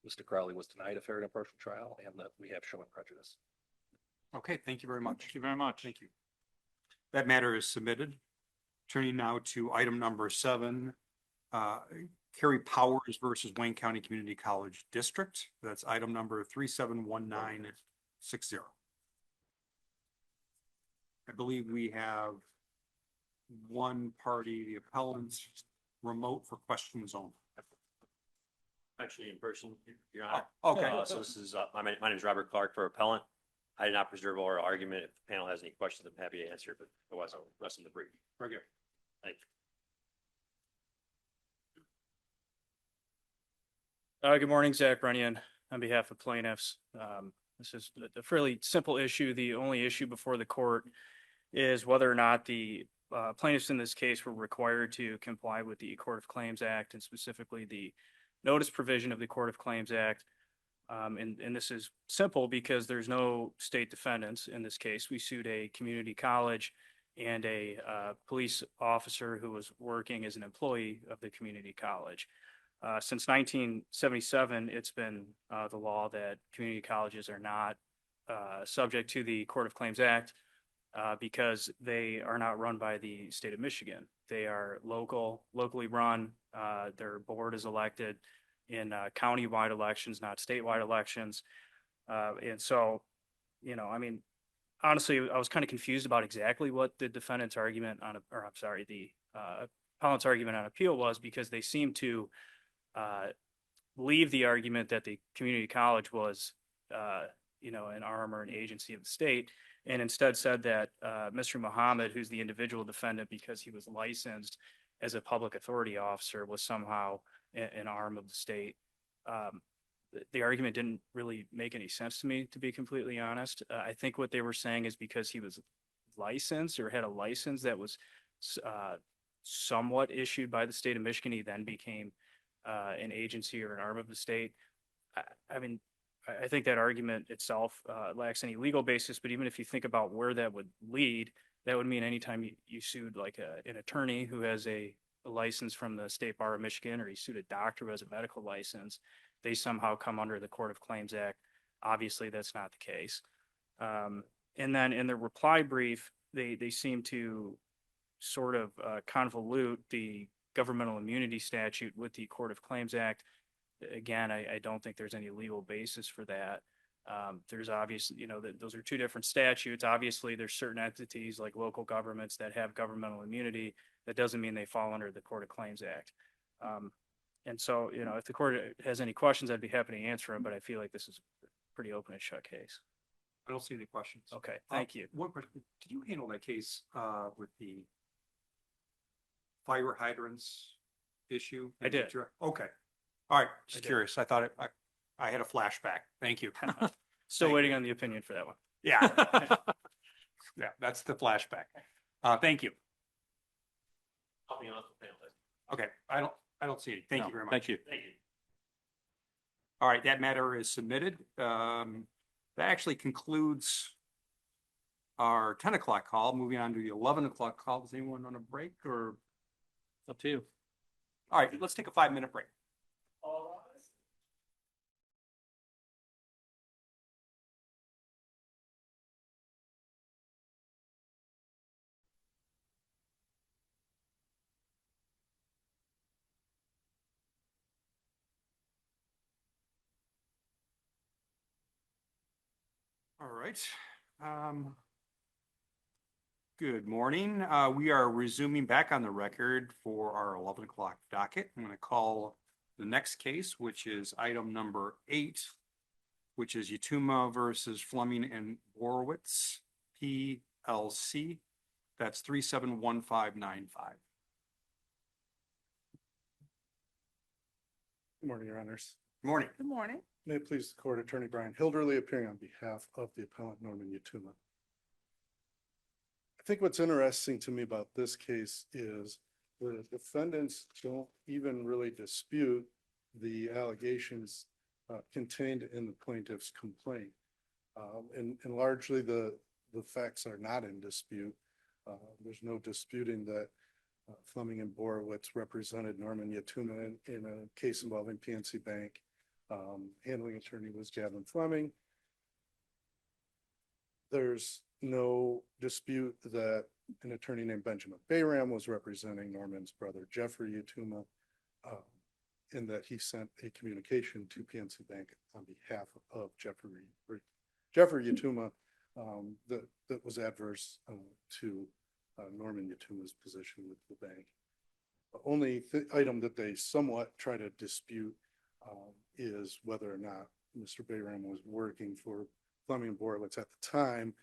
Mr. Crowley was denied a fair and impartial trial and that we have shown prejudice. Okay, thank you very much. Thank you very much. Thank you. That matter is submitted. Turning now to item number 7, Kerry Powers versus Wayne County Community College District. That's item number 371960. I believe we have one party, the appellant, remote for questions only. Actually in person, Your Honor. Oh, okay. So this is, my name is Robert Clark for appellant. I did not preserve oral argument. If the panel has any questions, I'm happy to answer, but otherwise I'll rest in the brief. Very good. Thank you. Good morning, Zach Runyon on behalf of plaintiffs. This is a fairly simple issue. The only issue before the court is whether or not the plaintiffs in this case were required to comply with the Court of Claims Act and specifically the notice provision of the Court of Claims Act. And this is simple because there's no state defendants in this case. We sued a community college and a police officer who was working as an employee of the community college. Since 1977, it's been the law that community colleges are not subject to the Court of Claims Act. because they are not run by the state of Michigan. They are locally run. Their board is elected in county-wide elections, not statewide elections. And so, I mean, honestly, I was kind of confused about exactly what the defendant's argument or I'm sorry, the appellant's argument on appeal was, because they seemed to leave the argument that the community college was, an arm or an agency of the state, and instead said that Mr. Muhammad, who's the individual defendant because he was licensed as a public authority officer, was somehow an arm of the state. The argument didn't really make any sense to me, to be completely honest. I think what they were saying is because he was licensed or had a license that was somewhat issued by the state of Michigan, he then became an agency or an arm of the state. I mean, I think that argument itself lacks any legal basis, but even if you think about where that would lead, that would mean anytime you sued like an attorney who has a license from the State Bar of Michigan, or you sued a doctor who has a medical license, they somehow come under the Court of Claims Act. Obviously, that's not the case. And then in the reply brief, they seem to sort of convolute the governmental immunity statute with the Court of Claims Act. Again, I don't think there's any legal basis for that. There's obviously, those are two different statutes. Obviously, there's certain entities like local governments that have governmental immunity. That doesn't mean they fall under the Court of Claims Act. And so, if the court has any questions, I'd be happy to answer them, but I feel like this is a pretty open and shut case. I don't see any questions. Okay, thank you. One question, did you handle that case with the fire hydrants issue? I did. Okay. All right, I just did. curious. I thought I had a flashback. Thank you. Still Thank waiting on the opinion for that one. Yeah. Yeah, that's the flashback. Thank you. I'll be on the panel. Okay, I don't see any. Thank you very much. Thank you. Thank you. All right, that matter is submitted. That actually concludes our 10 o'clock call. Moving on to the 11 o'clock call. Is anyone on a break or? Up to you. All right, let's take a 5-minute break. All right. Good morning. We are resuming back on the record for our 11 o'clock docket. I'm going to call the next case, which is item number 8, which is Yatuma versus Fleming and Borowitz, PLC. That's 371595. Good morning, Your Honors. Good morning. Good morning. May it please the Court, Attorney Brian Hilderly appearing on behalf of the appellant Norman Yatuma. I think what's interesting to me about this case is the defendants don't even really dispute the allegations contained in the plaintiff's complaint. And largely the facts are not in dispute. There's no disputing that Fleming and Borowitz represented Norman Yatuma in a case involving PNC Bank. Handling attorney was Gavin Fleming. There's no dispute that an attorney named Benjamin Bayram was representing Norman's brother Jeffrey Yatuma, in that he sent a communication to PNC Bank on behalf of Jeffrey Yatuma that was adverse to Norman Yatuma's position with the bank. The only item that they somewhat try to dispute is whether or not Mr. Bayram was working for Fleming and Borowitz at the time.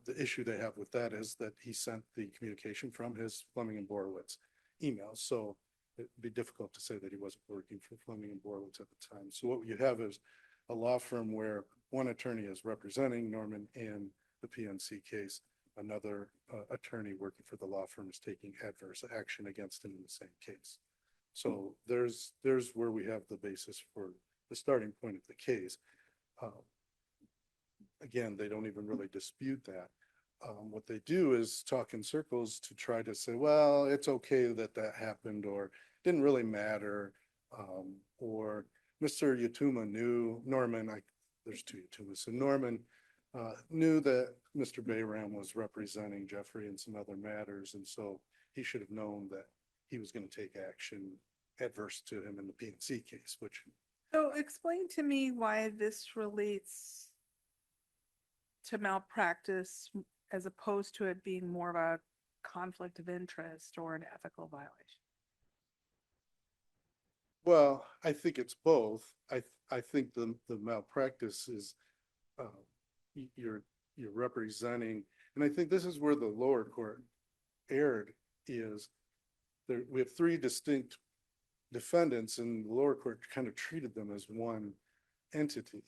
The issue they have with that is that he sent the communication from his Fleming and Borowitz email. So it'd be difficult to say that he wasn't working for Fleming and Borowitz at the time. So what you have is a law firm where one attorney is representing Norman in the PNC case. Another attorney working for the law firm is taking adverse action against him in the same case. So there's where we have the basis for the starting point of the case. Again, they don't even really dispute that. What they do is talk in circles to try to say, well, it's okay that that happened, or didn't really matter, or Mr. Yatuma knew Norman. There's two Yatumas. So Norman knew that Mr. Bayram was representing Jeffrey in some other matters, and so he should have known that he was going to take action adverse to him in the PNC case, which So explain to me why this relates to malpractice as opposed to it being more of a conflict of interest or an ethical violation. well, I think it's both. I think the malpractice is, uh, you're representing, and I think this is where the lower court erred is there, we have three distinct defendants and the lower court kind of treated them as one entity.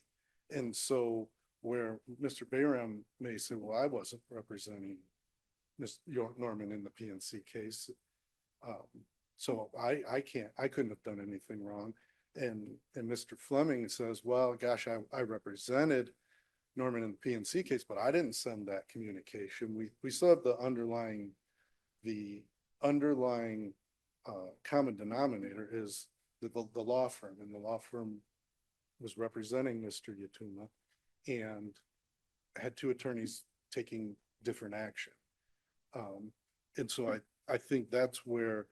And so where Mr. Bayram may say, well, I wasn't representing Mr. Norman in the PNC case. So I couldn't have done anything wrong. And Mr. Fleming says, well, gosh, I represented Norman in the PNC case, but I didn't send that communication. We still have the underlying common denominator is the law firm, and the law firm was representing Mr. Yatuma and had two attorneys taking different action. And so I think that's where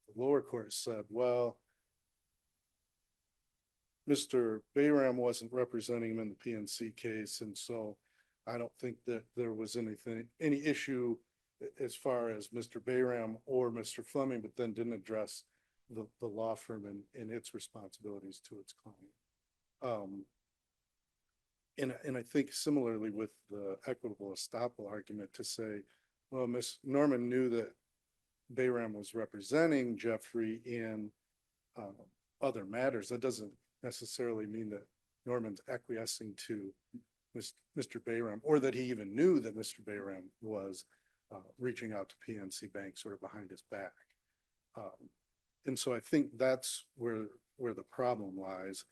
the lower court said, well, Mr. Bayram wasn't representing him in the PNC case, and so I don't think that there was any issue as far as Mr. Bayram or Mr. Fleming, but then didn't address the law firm and its responsibilities to its client. And I think similarly with the equitable estoppel argument to say, well, Miss Norman knew that Bayram was representing Jeffrey in other matters. That doesn't necessarily mean that Norman's acquiescing to Mr. Bayram, or that he even knew that Mr. Bayram was reaching out to PNC Bank sort of behind his back. And so I think that's where the problem lies.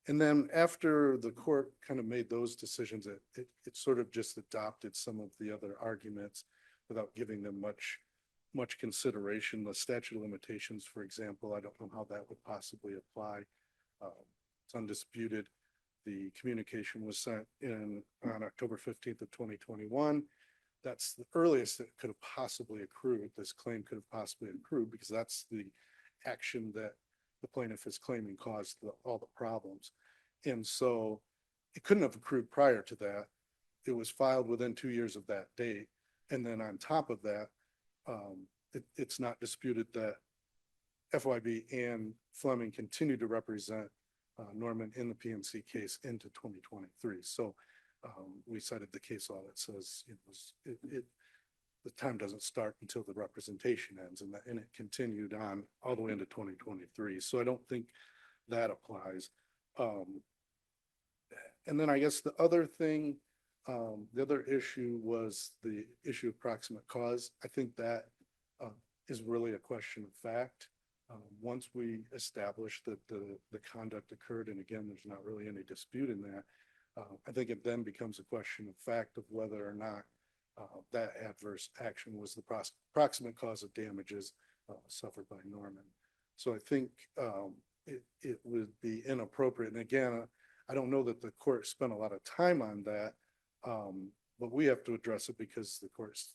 And then after the court kind of made those decisions, it sort of just adopted some of the other arguments without giving them much consideration. The statute of limitations, for example, I don't know how that would possibly apply. It's undisputed. The communication was sent on October 15th of 2021. That's the earliest that could have possibly accrued. This claim could have possibly accrued because that's the action that the plaintiff is claiming caused all the problems. And so it couldn't have accrued prior to that. It was filed within 2 years of that date. And then on top of that, it's not disputed that FYB and Fleming continued to represent Norman in the PNC case into 2023. So we cited the case law that says the time doesn't start until the representation ends, and it continued on all the way into 2023. So I don't think that applies. And then I guess the other thing, the other issue was the issue of proximate cause. I think that is really a question of fact. Once we establish that the conduct occurred, and again, there's not really any dispute in that, I think it then becomes a question of fact of whether or not that adverse action was the proximate cause of damages suffered by Norman. So I think it would be inappropriate. And again, I don't know that the court spent a lot of time on that, but we have to address it because the court's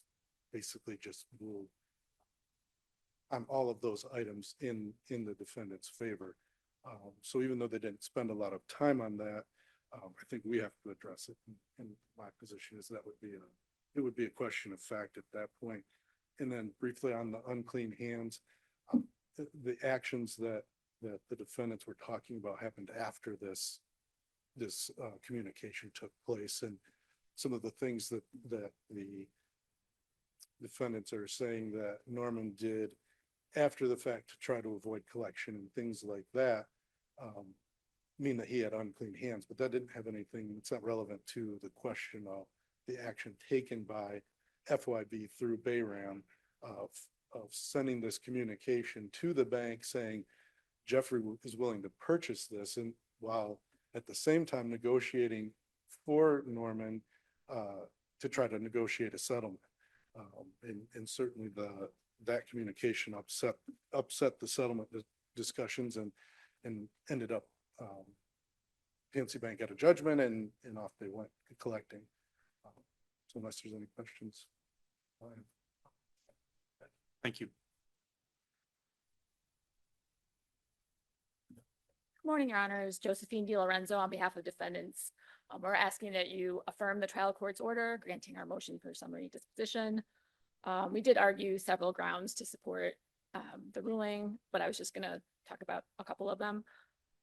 basically just ruled on all of those items in the defendant's favor. So even though they didn't spend a lot of time on that, I think we have to address it. And my position is that it would be a question of fact at that point. And then briefly on the unclean hands, the actions that the defendants were talking about happened after this communication took place, and some of the things that the defendants are saying that Norman did after the fact to try to avoid collection and things like that mean that he had unclean hands, but that didn't have anything, it's not relevant to the question of the action taken by FYB through Bayram of sending this communication to the bank saying Jeffrey is willing to purchase this, and while at the same time negotiating for Norman to try to negotiate a settlement. And certainly that communication upset the settlement discussions and ended up PNC Bank got a judgment and off they went collecting. So unless there's any questions. Thank you. Good morning, Your Honors. Josephine DiLorenzo on behalf of defendants. We're asking that you affirm the trial court's order granting our motion for summary disposition. We did argue several grounds to support the ruling, but I was just going to talk about a couple of them.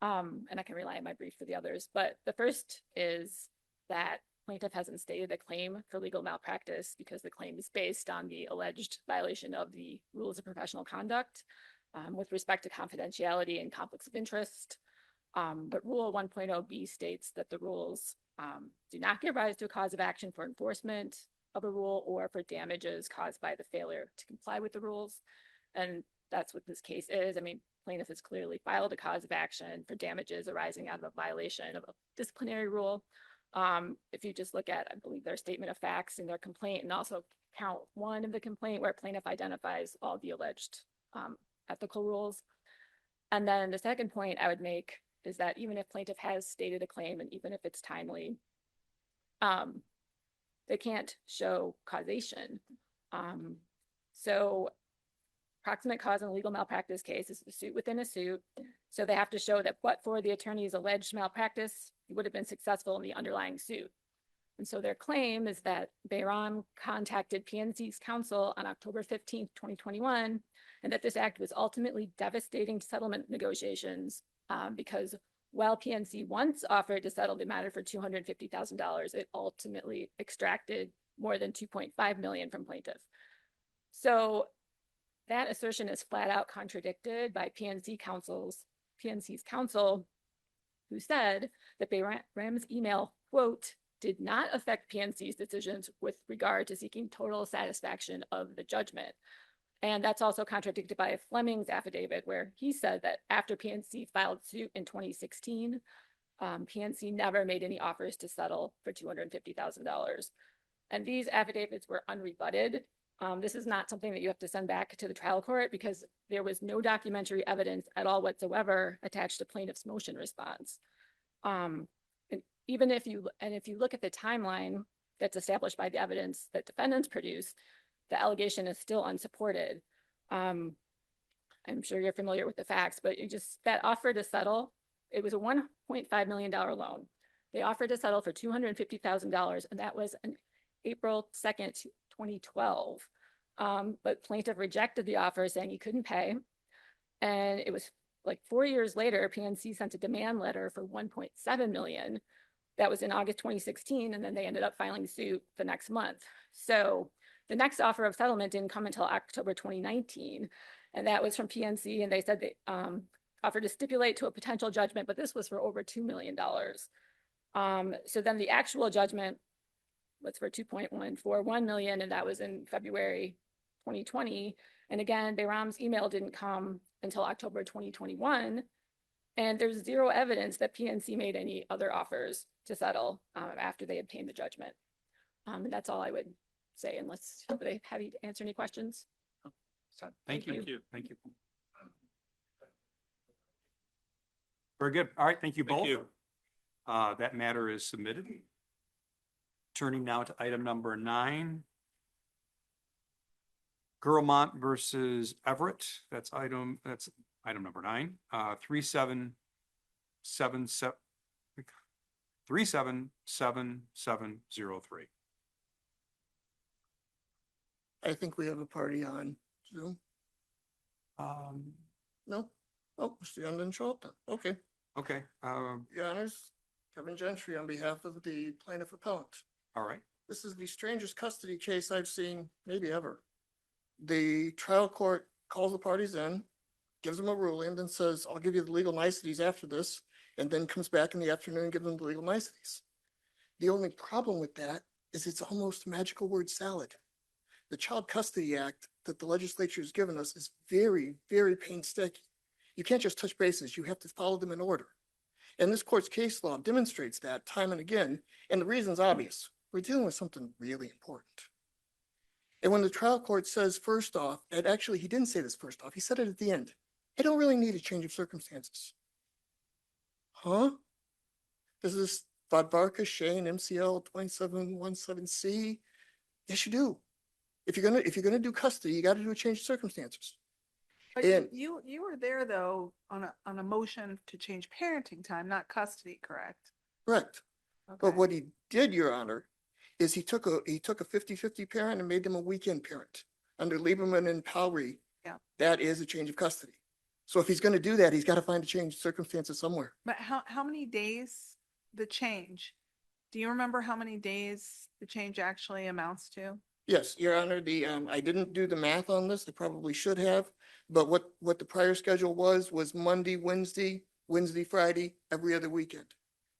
And I can rely on my brief for the others. But the first is that plaintiff hasn't stated a claim for legal malpractice because the claim is based on the alleged violation of the rules of professional conduct with respect to confidentiality and conflicts of interest. But Rule 1.0b states that the rules do not give rise to a cause of action for enforcement of a rule or for damages caused by the failure to comply with the rules. And that's what this case is. I mean, plaintiff has clearly filed a cause of action for damages arising out of a violation of a disciplinary rule. If you just look at, I believe, their statement of facts in their complaint and also count 1 of the complaint where plaintiff identifies all the alleged ethical rules. And then the second point I would make is that even if plaintiff has stated a claim and even if it's timely, they can't show causation. So proximate cause in a legal malpractice case is a suit within a suit. So they have to show that but for the attorney's alleged malpractice, he would have been successful in the underlying suit. And so their claim is that Bayram contacted PNC's counsel on October 15th, 2021, and that this act was ultimately devastating to settlement negotiations because while PNC once offered to settle the matter for $250,000, it ultimately extracted more than $2.5 million from plaintiff. So that assertion is flat out contradicted by PNC's counsel, who said that Bayram's email, quote, did not affect PNC's decisions with regard to seeking total satisfaction of the judgment. And that's also contradicted by Fleming's affidavit, where he said that after PNC filed suit in 2016, PNC never made any offers to settle for $250,000. And these affidavits were unrebutted. This is not something that you have to send back to the trial court because there was no documentary evidence at all whatsoever attached to plaintiff's motion response. And even if you look at the timeline that's established by the evidence that defendants produced, the allegation is still unsupported. I'm sure you're familiar with the facts, but that offer to settle, it was a $1.5 million loan. They offered to settle for $250,000, and that was on April 2nd, 2012. But plaintiff rejected the offer saying he couldn't pay. And it was like 4 years later, PNC sent a demand letter for $1.7 million. That was in August 2016, and then they ended up filing suit the next month. So the next offer of settlement didn't come until October 2019, and that was from PNC, and they said they offered to stipulate to a potential judgment, but this was for over $2 million. So then the actual judgment was for $2.141 million, and that was in February 2020. And again, Bayram's email didn't come until October 2021, and there's zero evidence that PNC made any other offers to settle after they obtained the judgment. And that's all I would say, unless they have you to answer any questions. Thank you. Thank you. Thank you. Very good. All right. Thank you Thank both. you. That matter is submitted. Turning now to item number 9. Gurlemont versus Everett. That's item number 9. 377703. I think we have a party on Zoom. No? Oh, Mr. Young didn't show up then. Okay. Okay. Your Honors, Kevin Gentry on behalf of the plaintiff appellant. All right. This is the strangest custody case I've seen maybe ever. The trial court calls the parties in, gives them a ruling, then says, I'll give you the legal niceties after this, and then comes back in the afternoon and gives them the legal niceties. The only problem with that is it's almost magical word salad. The Child Custody Act that the legislature has given us is very, very painstaking. You can't just touch bases. You have to follow them in order. And this court's case law demonstrates that time and again. And the reason's obvious. We're dealing with something really important. And when the trial court says first off, and actually he didn't say this first off, he said it at the end. I don't really need a change of circumstances. Huh? Does this Vodvarka, Shane, MCL 2717C? Yes, you do. If you're gonna do custody, you gotta do a change of circumstances. But And you were there though on a motion to change parenting time, not custody, correct? correct. But Okay. what he did, Your Honor, is he took a 50-50 parent and made them a weekend parent. Under Lieberman and Powry, Yeah. that is a change of custody. So if he's gonna do that, he's gotta find a change of circumstances somewhere. But how many days the change? Do you remember how many days the change actually amounts to? Yes, Your Honor, I didn't do the math on this, I probably should have, but what the prior schedule was Monday, Wednesday, Friday, every other weekend.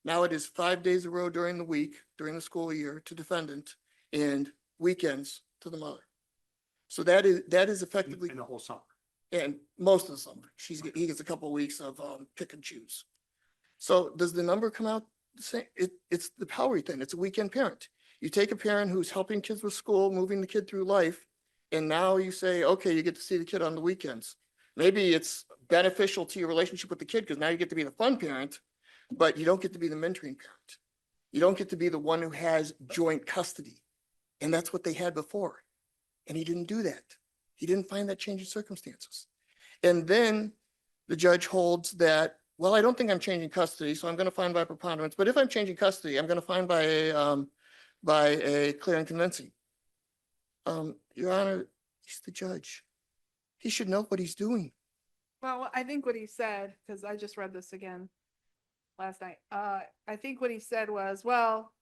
Now it is 5 days a row during the week, during the school year to defendant, and weekends to the mother. So that is effectively, In the whole summer. and most of the summer, he gets a couple of weeks of pick and choose. So does the number come out the same? It's the Powery thing, it's a weekend parent. You take a parent who's helping kids with school, moving the kid through life, and now you say, okay, you get to see the kid on the weekends. Maybe it's beneficial to your relationship with the kid because now you get to be the fun parent, but you don't get to be the mentoring parent. You don't get to be the one who has joint custody. And that's what they had before. And he didn't do that. He didn't find that change in circumstances. And then the judge holds that, well, I don't think I'm changing custody, so I'm going to find by preponderance. But if I'm changing custody, I'm going to find by a clear and convincing. Your Honor, he's the judge. He should know what he's doing. Well, I think what he said, because I just read this again last night. I think what he said was, well,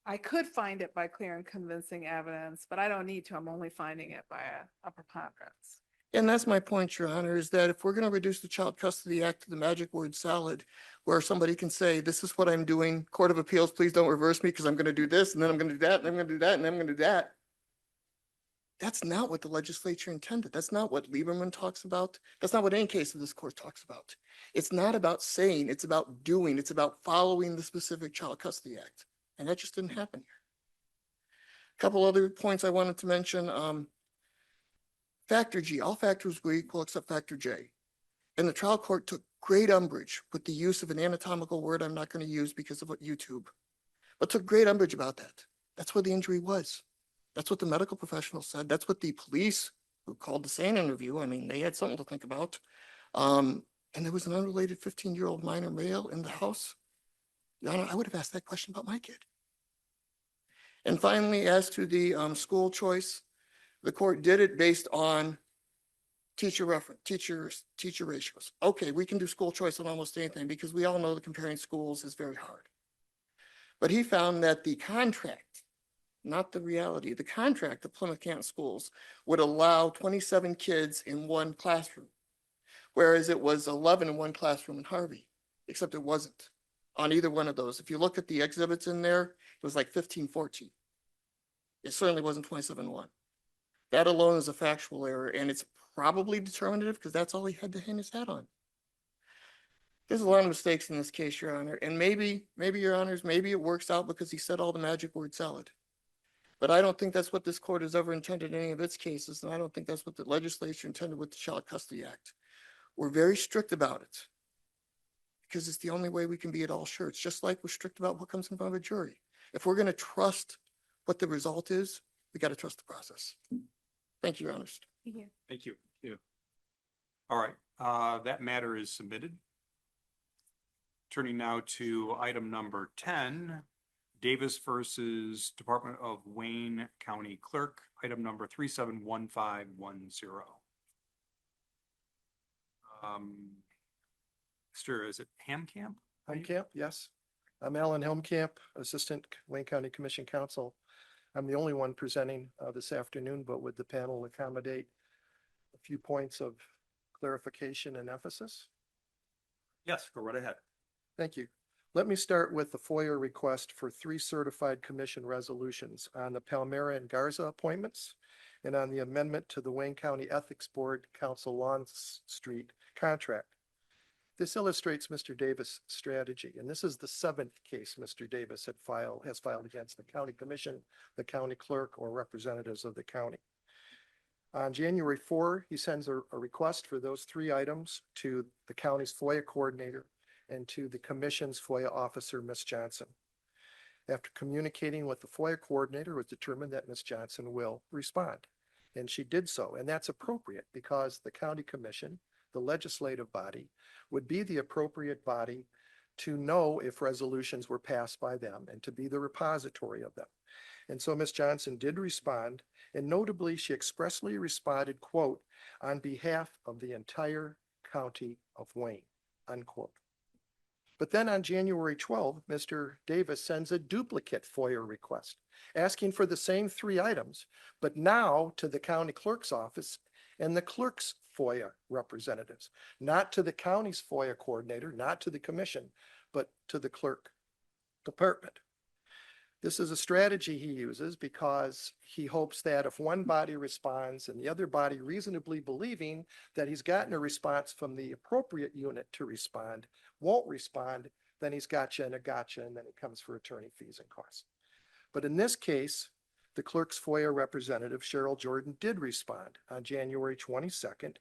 I could find it by clear and convincing evidence, but I don't need to. I'm only finding it by a preponderance. And that's my point, Your Honor, is that if we're going to reduce the Child Custody Act to the magic word salad, where somebody can say, this is what I'm doing, Court of Appeals, please don't reverse me because I'm going to do this, and then I'm going to do that, and I'm going to do that, and I'm going to do that. That's not what the legislature intended. That's not what Lieberman talks about. That's not what any case of this court talks about. It's not about saying, it's about doing, it's about following the specific Child Custody Act. And that just didn't happen here. A couple other points I wanted to mention. Factor G, all factors were equal except factor J. And the trial court took great umbrage with the use of an anatomical word I'm not going to use because of what YouTube, but took great umbrage about that. That's where the injury was. That's what the medical professional said. That's what the police who called the SANE interview, I mean, they had something to think about. And there was an unrelated 15-year-old minor male in the house. Your Honor, I would have asked that question about my kid. And finally, as to the school choice, the court did it based on teacher ratios. Okay, we can do school choice on almost anything because we all know that comparing schools is very hard. But he found that the contract, not the reality, the contract of Plymouth Canton Schools would allow 27 kids in one classroom, whereas it was 11 in one classroom in Harvey, except it wasn't on either one of those. If you look at the exhibits in there, it was like 15, 14. It certainly wasn't 27-1. That alone is a factual error, and it's probably determinative because that's all he had to hang his hat on. There's a lot of mistakes in this case, Your Honor, and maybe, Your Honors, maybe it works out because he said all the magic word salad. But I don't think that's what this court has ever intended in any of its cases, and I don't think that's what the legislature intended with the Child Custody Act. We're very strict about it because it's the only way we can be at all sure. It's just like we're strict about what comes in front of a jury. If we're going to trust what the result is, we got to trust the process. Thank you, Your Honors. Thank you. All right, that matter is submitted. Turning now to item number 10, Davis versus Department of Wayne County Clerk, item number 371510. Mr. Is it Hamkamp? Helmkamp, yes. I'm Alan Helmkamp, Assistant Wayne County Commission Counsel. I'm the only one presenting this afternoon, but would the panel accommodate a few points of clarification and emphasis? Yes, go right ahead. Thank you. Let me start with the FOIA request for 3 certified commission resolutions on the Palmera and Garza appointments and on the amendment to the Wayne County Ethics Board Council Lawn Street contract. This illustrates Mr. Davis' strategy, and this is the 7th case Mr. Davis has filed against the county commission, the county clerk, or representatives of the county. On January 4, he sends a request for those 3 items to the county's FOIA coordinator, and to the Commission's FOIA officer, Ms. Johnson. After communicating with the FOIA coordinator, it was determined that Ms. Johnson will respond. And she did so, and that's appropriate because the county commission, the legislative body, would be the appropriate body to know if resolutions were passed by them and to be the repository of them. And so Ms. Johnson did respond, and notably, she expressly responded, quote, on behalf of the entire county of Wayne, unquote. But then on January 12th, Mr. Davis sends a duplicate FOIA request asking for the same 3 items, but now to the county clerk's office and the clerk's FOIA representatives, not to the county's FOIA coordinator, not to the commission, but to the clerk department. This is a strategy he uses because he hopes that if one body responds and the other body reasonably believing that he's gotten a response from the appropriate unit to respond, won't respond, then he's gotcha and a gotcha, and then he comes for attorney fees and costs. But in this case, the clerk's FOIA representative, Cheryl Jordan, did respond on January 22nd,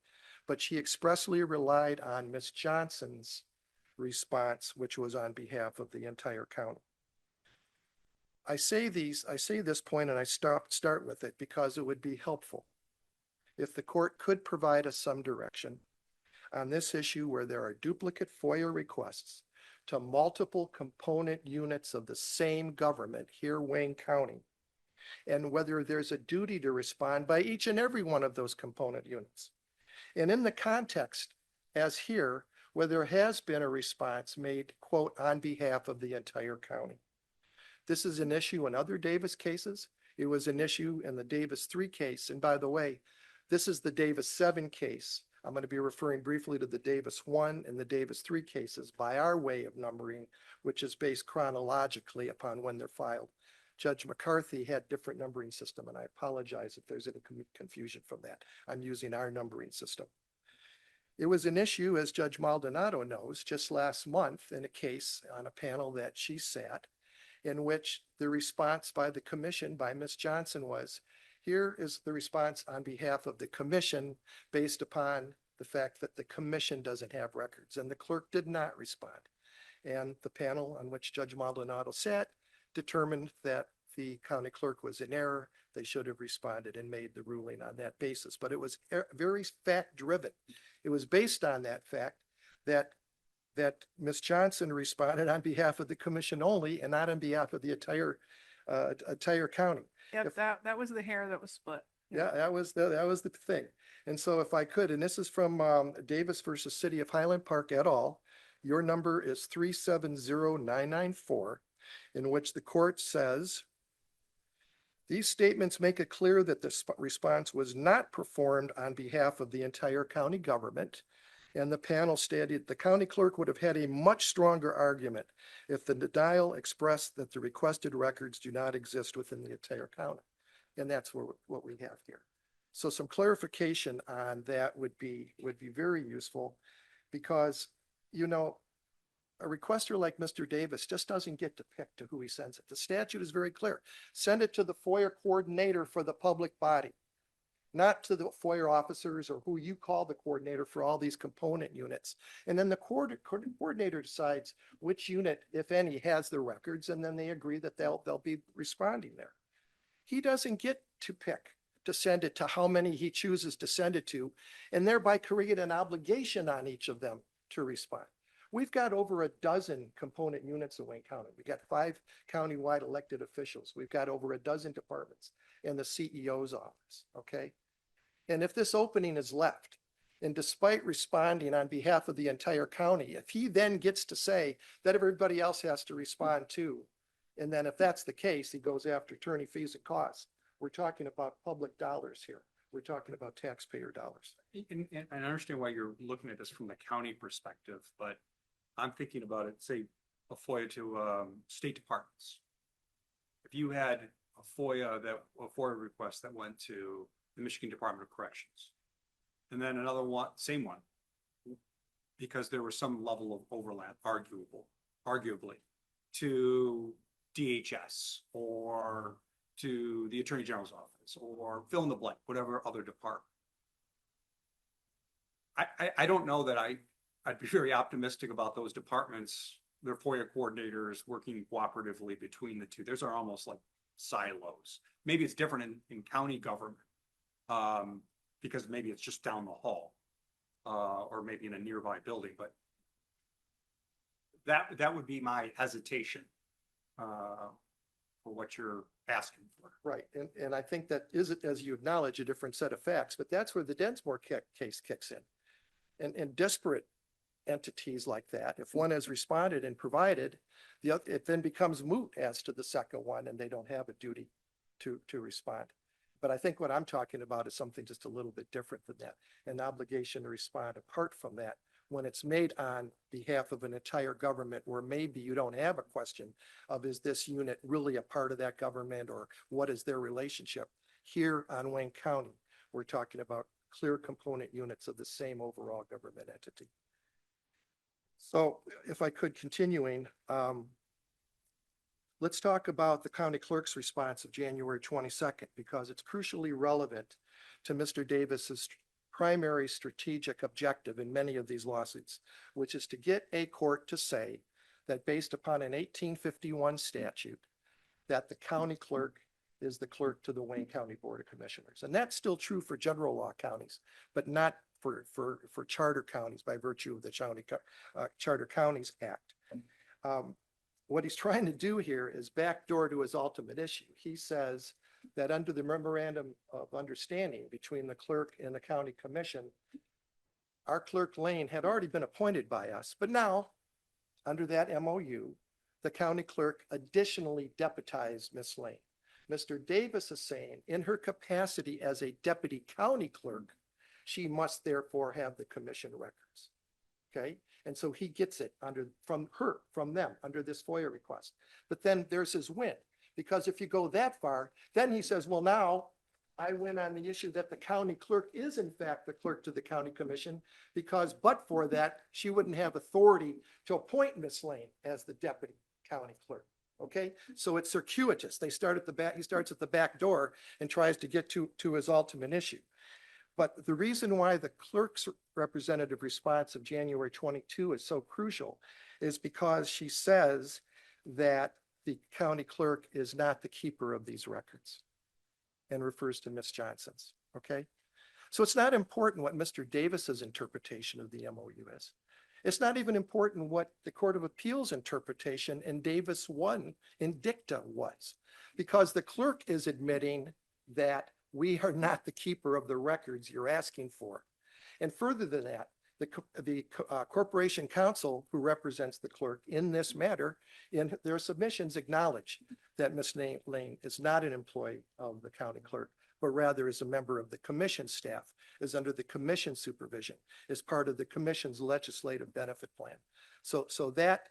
but she expressly relied on Ms. Johnson's response, which was on behalf of the entire county. I say this point and I start with it because it would be helpful if the court could provide us some direction on this issue where there are duplicate FOIA requests to multiple component units of the same government here, Wayne County, and whether there's a duty to respond by each and every one of those component units. And in the context, as here, where there has been a response made, quote, on behalf of the entire county. This is an issue in other Davis cases. It was an issue in the Davis 3 case. And by the way, this is the Davis 7 case. I'm going to be referring briefly to the Davis 1 and the Davis 3 cases by our way of numbering, which is based chronologically upon when they're filed. Judge McCarthy had different numbering system, and I apologize if there's any confusion from that. I'm using our numbering system. It was an issue, as Judge Maldonado knows, just last month in a case on a panel that she sat, in which the response by the commission, by Ms. Johnson, was, here is the response on behalf of the commission based upon the fact that the commission doesn't have records, and the clerk did not respond. And the panel on which Judge Maldonado sat determined that the county clerk was in error. They should have responded and made the ruling on that basis. But it was very fact-driven. It was based on that fact that Ms. Johnson responded on behalf of the commission only and not on behalf of the entire county. Yep, that was the hair that was split. Yeah, that was the thing. And so if I could, and this is from Davis versus City of Highland Park et al. Your number is 370994, in which the court says, these statements make it clear that the response was not performed on behalf of the entire county government. And the panel stated the county clerk would have had a much stronger argument if the denial expressed that the requested records do not exist within the entire county. And that's what we have here. So some clarification on that would be very useful because, you know, a requester like Mr. Davis just doesn't get to pick to who he sends it. The statute is very clear. Send it to the FOIA coordinator for the public body, not to the FOIA officers or who you call the coordinator for all these component units. And then the coordinator decides which unit, if any, has the records, and then they agree that they'll be responding there. He doesn't get to pick to send it to how many he chooses to send it to, and thereby create an obligation on each of them to respond. We've got over a dozen component units in Wayne County. We've got 5 countywide elected officials. We've got over a dozen departments in the CEO's office, okay? And if this opening is left, and despite responding on behalf of the entire county, if he then gets to say that everybody else has to respond too, and then if that's the case, he goes after attorney fees and costs, we're talking about public dollars here. We're talking about taxpayer dollars. And I understand why you're looking at this from the county perspective, but I'm thinking about it, say, a FOIA to state departments. If you had a FOIA request that went to the Michigan Department of Corrections, and then another one, same one, because there was some level of overlap, arguably, to DHS or to the Attorney General's office or fill in the blank, whatever other department. I don't know that I'd be very optimistic about those departments, their FOIA coordinators working cooperatively between the two. Those are almost like silos. Maybe it's different in county government. Because maybe it's just down the hall, or maybe in a nearby building, but that would be my hesitation, for what you're asking for. Right, and I think that is, as you acknowledge, a different set of facts, but that's where the Densmore case kicks in. And disparate entities like that, if one has responded and provided, it then becomes moot as to the second one, and they don't have a duty to respond. But I think what I'm talking about is something just a little bit different than that, an obligation to respond apart from that, when it's made on behalf of an entire government, where maybe you don't have a question of, is this unit really a part of that government, or what is their relationship? Here on Wayne County, we're talking about clear component units of the same overall government entity. So if I could, continuing, let's talk about the county clerk's response of January 22nd, because it's crucially relevant to Mr. Davis's primary strategic objective in many of these lawsuits, which is to get a court to say that, based upon an 1851 statute, that the county clerk is the clerk to the Wayne County Board of Commissioners. And that's still true for general law counties, but not for charter counties by virtue of the Charter Counties Act. What he's trying to do here is backdoor to his ultimate issue. He says that under the memorandum of understanding between the clerk and the county commission, our clerk Lane had already been appointed by us, but now, under that MOU, the county clerk additionally deputized Miss Lane. Mr. Davis is saying, in her capacity as a deputy county clerk, she must therefore have the commission records. Okay, and so he gets it from them under this FOIA request. But then there's his win, because if you go that far, then he says, well, now I win on the issue that the county clerk is in fact the clerk to the county commission, because but for that, she wouldn't have authority to appoint Miss Lane as the deputy county clerk. Okay, so it's circuitous. They start at the back. He starts at the back door and tries to get to his ultimate issue. But the reason why the clerk's representative response of January 22 is so crucial is because she says that the county clerk is not the keeper of these records, and refers to Miss Johnson's. Okay, so it's not important what Mr. Davis's interpretation of the MOU is. It's not even important what the Court of Appeals interpretation in Davis 1 in dicta was, because the clerk is admitting that we are not the keeper of the records you're asking for. And further than that, the Corporation Counsel, who represents the clerk in this matter, in their submissions acknowledge that Ms. Lane is not an employee of the county clerk, but rather is a member of the commission staff, is under the commission supervision, is part of the commission's legislative benefit plan. So that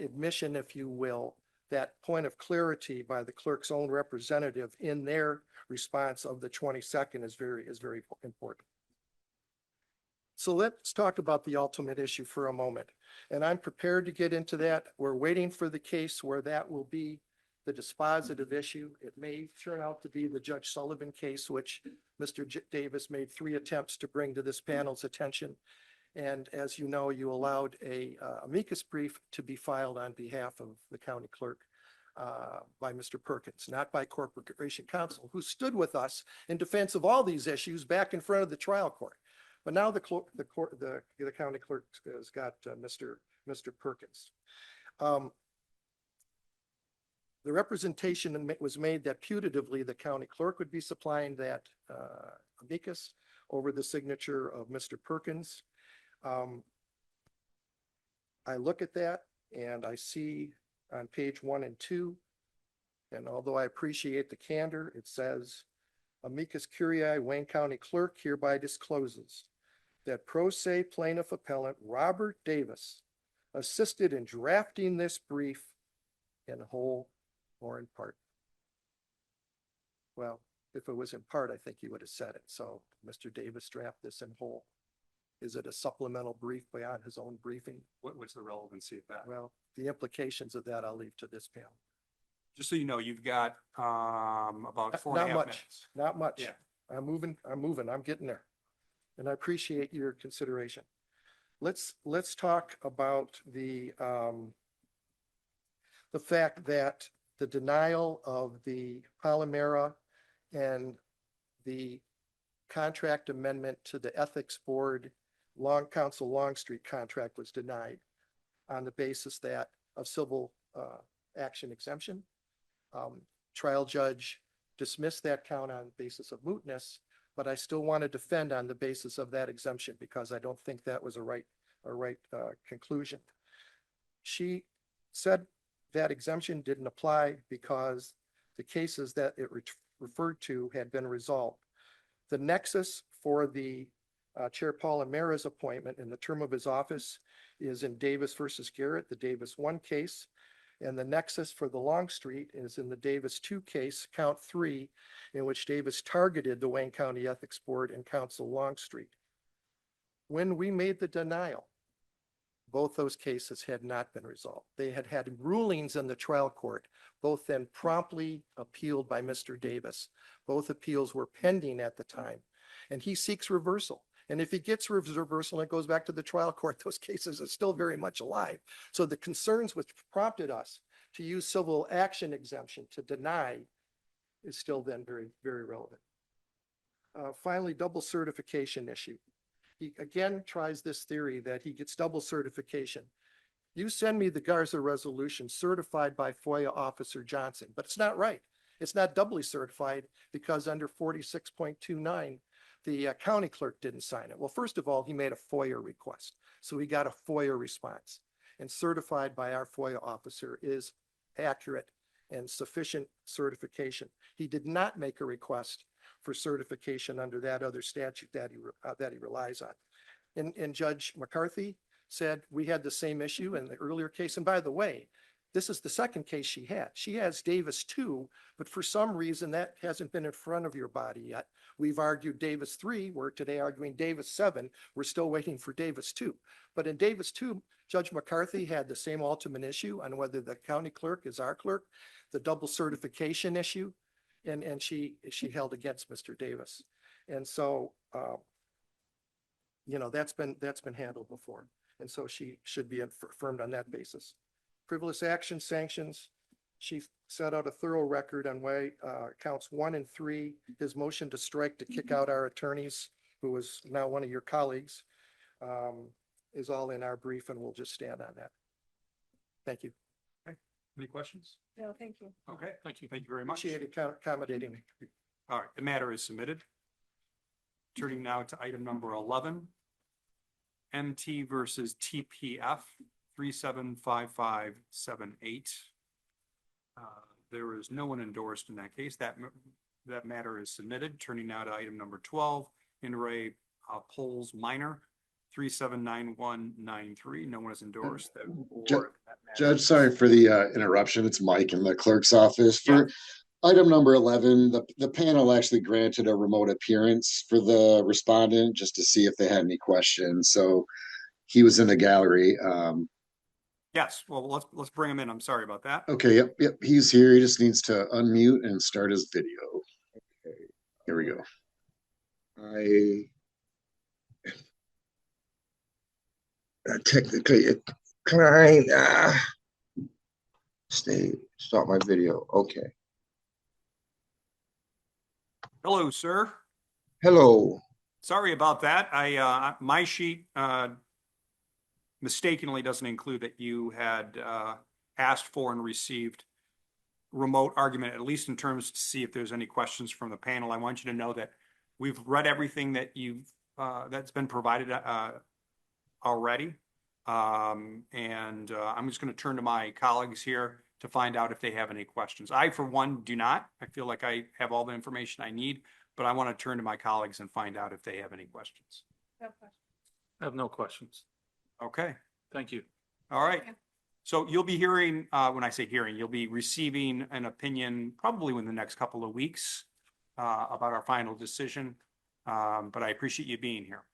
admission, if you will, that point of clarity by the clerk's own representative in their response of the 22nd is very important. So let's talk about the ultimate issue for a moment. And I'm prepared to get into that. We're waiting for the case where that will be the dispositive issue. It may turn out to be the Judge Sullivan case, which Mr. Davis made 3 attempts to bring to this panel's attention. And as you know, you allowed a amicus brief to be filed on behalf of the county clerk by Mr. Perkins, not by Corporation Counsel, who stood with us in defense of all these issues back in front of the trial court. But now the county clerk has got Mr. Perkins. The representation was made that putatively the county clerk would be supplying that amicus over the signature of Mr. Perkins. I look at that and I see on page 1 and 2, and although I appreciate the candor, it says, amicus curiae, Wayne County Clerk hereby discloses that pro se plaintiff appellant Robert Davis assisted in drafting this brief in whole or in part. Well, if it was in part, I think he would have said it. So Mr. Davis draft this in whole. Is it a supplemental brief beyond his own briefing? What's the relevancy of that? Well, the implications of that I'll leave to this panel. Just so you know, you've got about 4.5 Not much, minutes. not much. Yeah. I'm moving, I'm getting there. And I appreciate your consideration. let's talk about the fact that the denial of the Palomera and the contract amendment to the Ethics Board Council Longstreet contract was denied on the basis that of civil action exemption. Trial judge dismissed that count on the basis of mootness, but I still want to defend on the basis of that exemption because I don't think that was a right conclusion. She said that exemption didn't apply because the cases that it referred to had been resolved. The nexus for the Chair Palomera's appointment in the term of his office is in Davis versus Garrett, the Davis 1 case. And the nexus for the Longstreet is in the Davis 2 case, count 3, in which Davis targeted the Wayne County Ethics Board and Council Longstreet. When we made the denial, both those cases had not been resolved. They had had rulings in the trial court, both then promptly appealed by Mr. Davis. Both appeals were pending at the time, and he seeks reversal. And if he gets reversal and it goes back to the trial court, those cases are still very much alive. So the concerns which prompted us to use civil action exemption to deny is still then very, very relevant. Finally, double certification issue. He again tries this theory that he gets double certification. You send me the Garza resolution certified by FOIA Officer Johnson, but it's not right. It's not doubly certified because under 46.29, the county clerk didn't sign it. Well, first of all, he made a FOIA request. So he got a FOIA response, and certified by our FOIA officer is accurate and sufficient certification. He did not make a request for certification under that other statute that he relies on. And Judge McCarthy said we had the same issue in the earlier case. And by the way, this is the second case she had. She has Davis 2, but for some reason that hasn't been in front of your body yet. We've argued Davis 3. We're today arguing Davis 7. We're still waiting for Davis 2. But in Davis 2, Judge McCarthy had the same ultimate issue on whether the county clerk is our clerk, the double certification issue, and she held against Mr. Davis. And so, that's been handled before. And so she should be affirmed on that basis. Frivolous action sanctions. She set out a thorough record on why counts 1 and 3, his motion to strike to kick out our attorneys, who was now one of your colleagues, is all in our brief, and we'll just stand on that. Thank you. Any questions? No, thank you. Okay, thank you. Thank you very much. Appreciate it accommodating me. All right, the matter is submitted. Turning now to item number 11. MT versus TPF 375578. There is no one endorsed in that case. That matter is submitted. Turning now to item number 12, Inray Polls Minor 379193. No one is endorsed. Judge, sorry for the interruption. It's Mike in the clerk's office. For item number 11, the panel actually granted a remote appearance for the respondent just to see if they had any questions. So he was in the gallery. Yes, well, let's bring him in. I'm sorry about that. Okay, yep. He's here. He just needs to unmute and start his video. Okay, here we go. Technically Klein, start my video. Okay. Hello, sir. Hello. Sorry about that. My sheet mistakenly doesn't include that you had asked for and received remote argument, at least in terms to see if there's any questions from the panel. I want you to know that we've read everything that that's been provided already. I'm just going to turn to my colleagues here to find out if they have any questions. I, for one, do not. I feel like I have all the information I need, but I want to turn to my colleagues and find out if they have any questions. No question. I have no questions. Okay. Thank you. All right. So you'll be hearing, when I say hearing, you'll be receiving an opinion probably within the next couple of weeks about our final decision. But I appreciate you being here.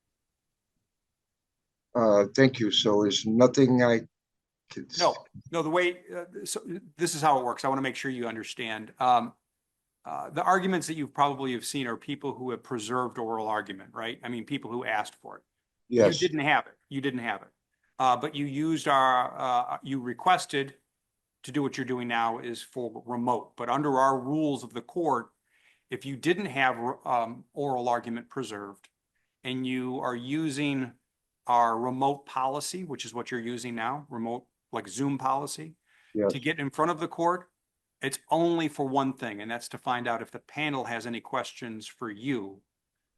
Thank you. So there's nothing I could. No, the way, so this is how it works. I want to make sure you understand. The arguments that you probably have seen are people who have preserved oral argument, right? I mean, people who asked for it. You Yes. didn't have it. You didn't have it. But you used you requested to do what you're doing now is for remote. But under our rules of the court, if you didn't have oral argument preserved and you are using our remote policy, which is what you're using now, remote, like Zoom policy, Yes. to get in front of the court, it's only for one thing, and that's to find out if the panel has any questions for you,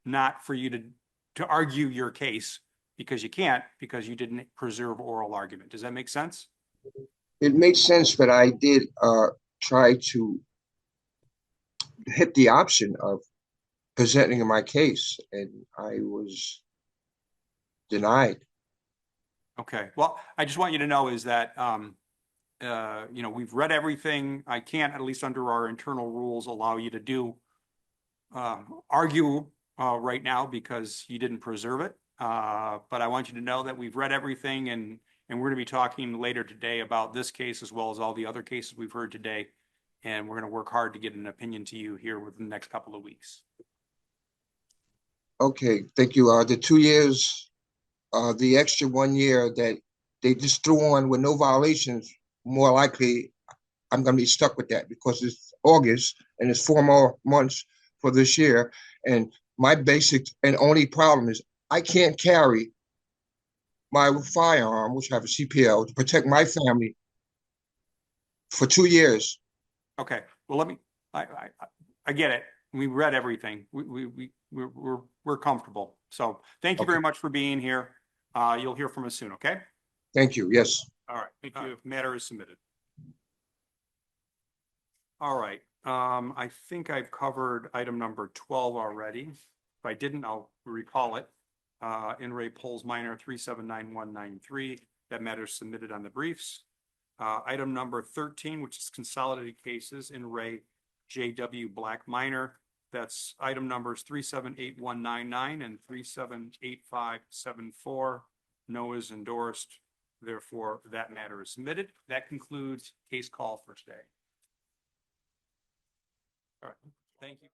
not for you to argue your case, because you can't, because you didn't preserve oral argument. Does that make sense? It makes sense, but I did try to hit the option of presenting my case, and I was denied. Okay, well, I just want you to know is that, you know, we've read everything. I can't, at least under our internal rules, allow you to do argue right now because you didn't preserve it. But I want you to know that we've read everything, and we're going to be talking later today about this case as well as all the other cases we've heard today. And we're going to work hard to get an opinion to you here within the next couple of weeks. Okay, thank you. The 2 years, the extra 1 year that they just threw on with no violations, more likely I'm going to be stuck with that because it's August and it's 4 more months for this year. And my basic and only problem is I can't carry my firearm, which I have a CPL, to protect my family for 2 years. Okay, well, let me, I get it. We read everything. We're comfortable. So thank you very much for being here. You'll hear from us soon, okay? Thank you. Yes. All right, thank you. Matter is submitted. All right, I think I've covered item number 12 already. If I didn't, I'll recall it. In Ray Polls Minor 379193, that matter is submitted on the briefs. Item number 13, which is consolidated cases in Ray JW Black Minor. That's item numbers 378199 and 378574. No is endorsed. Therefore, that matter is submitted. That concludes case call for today. All right. Thank you.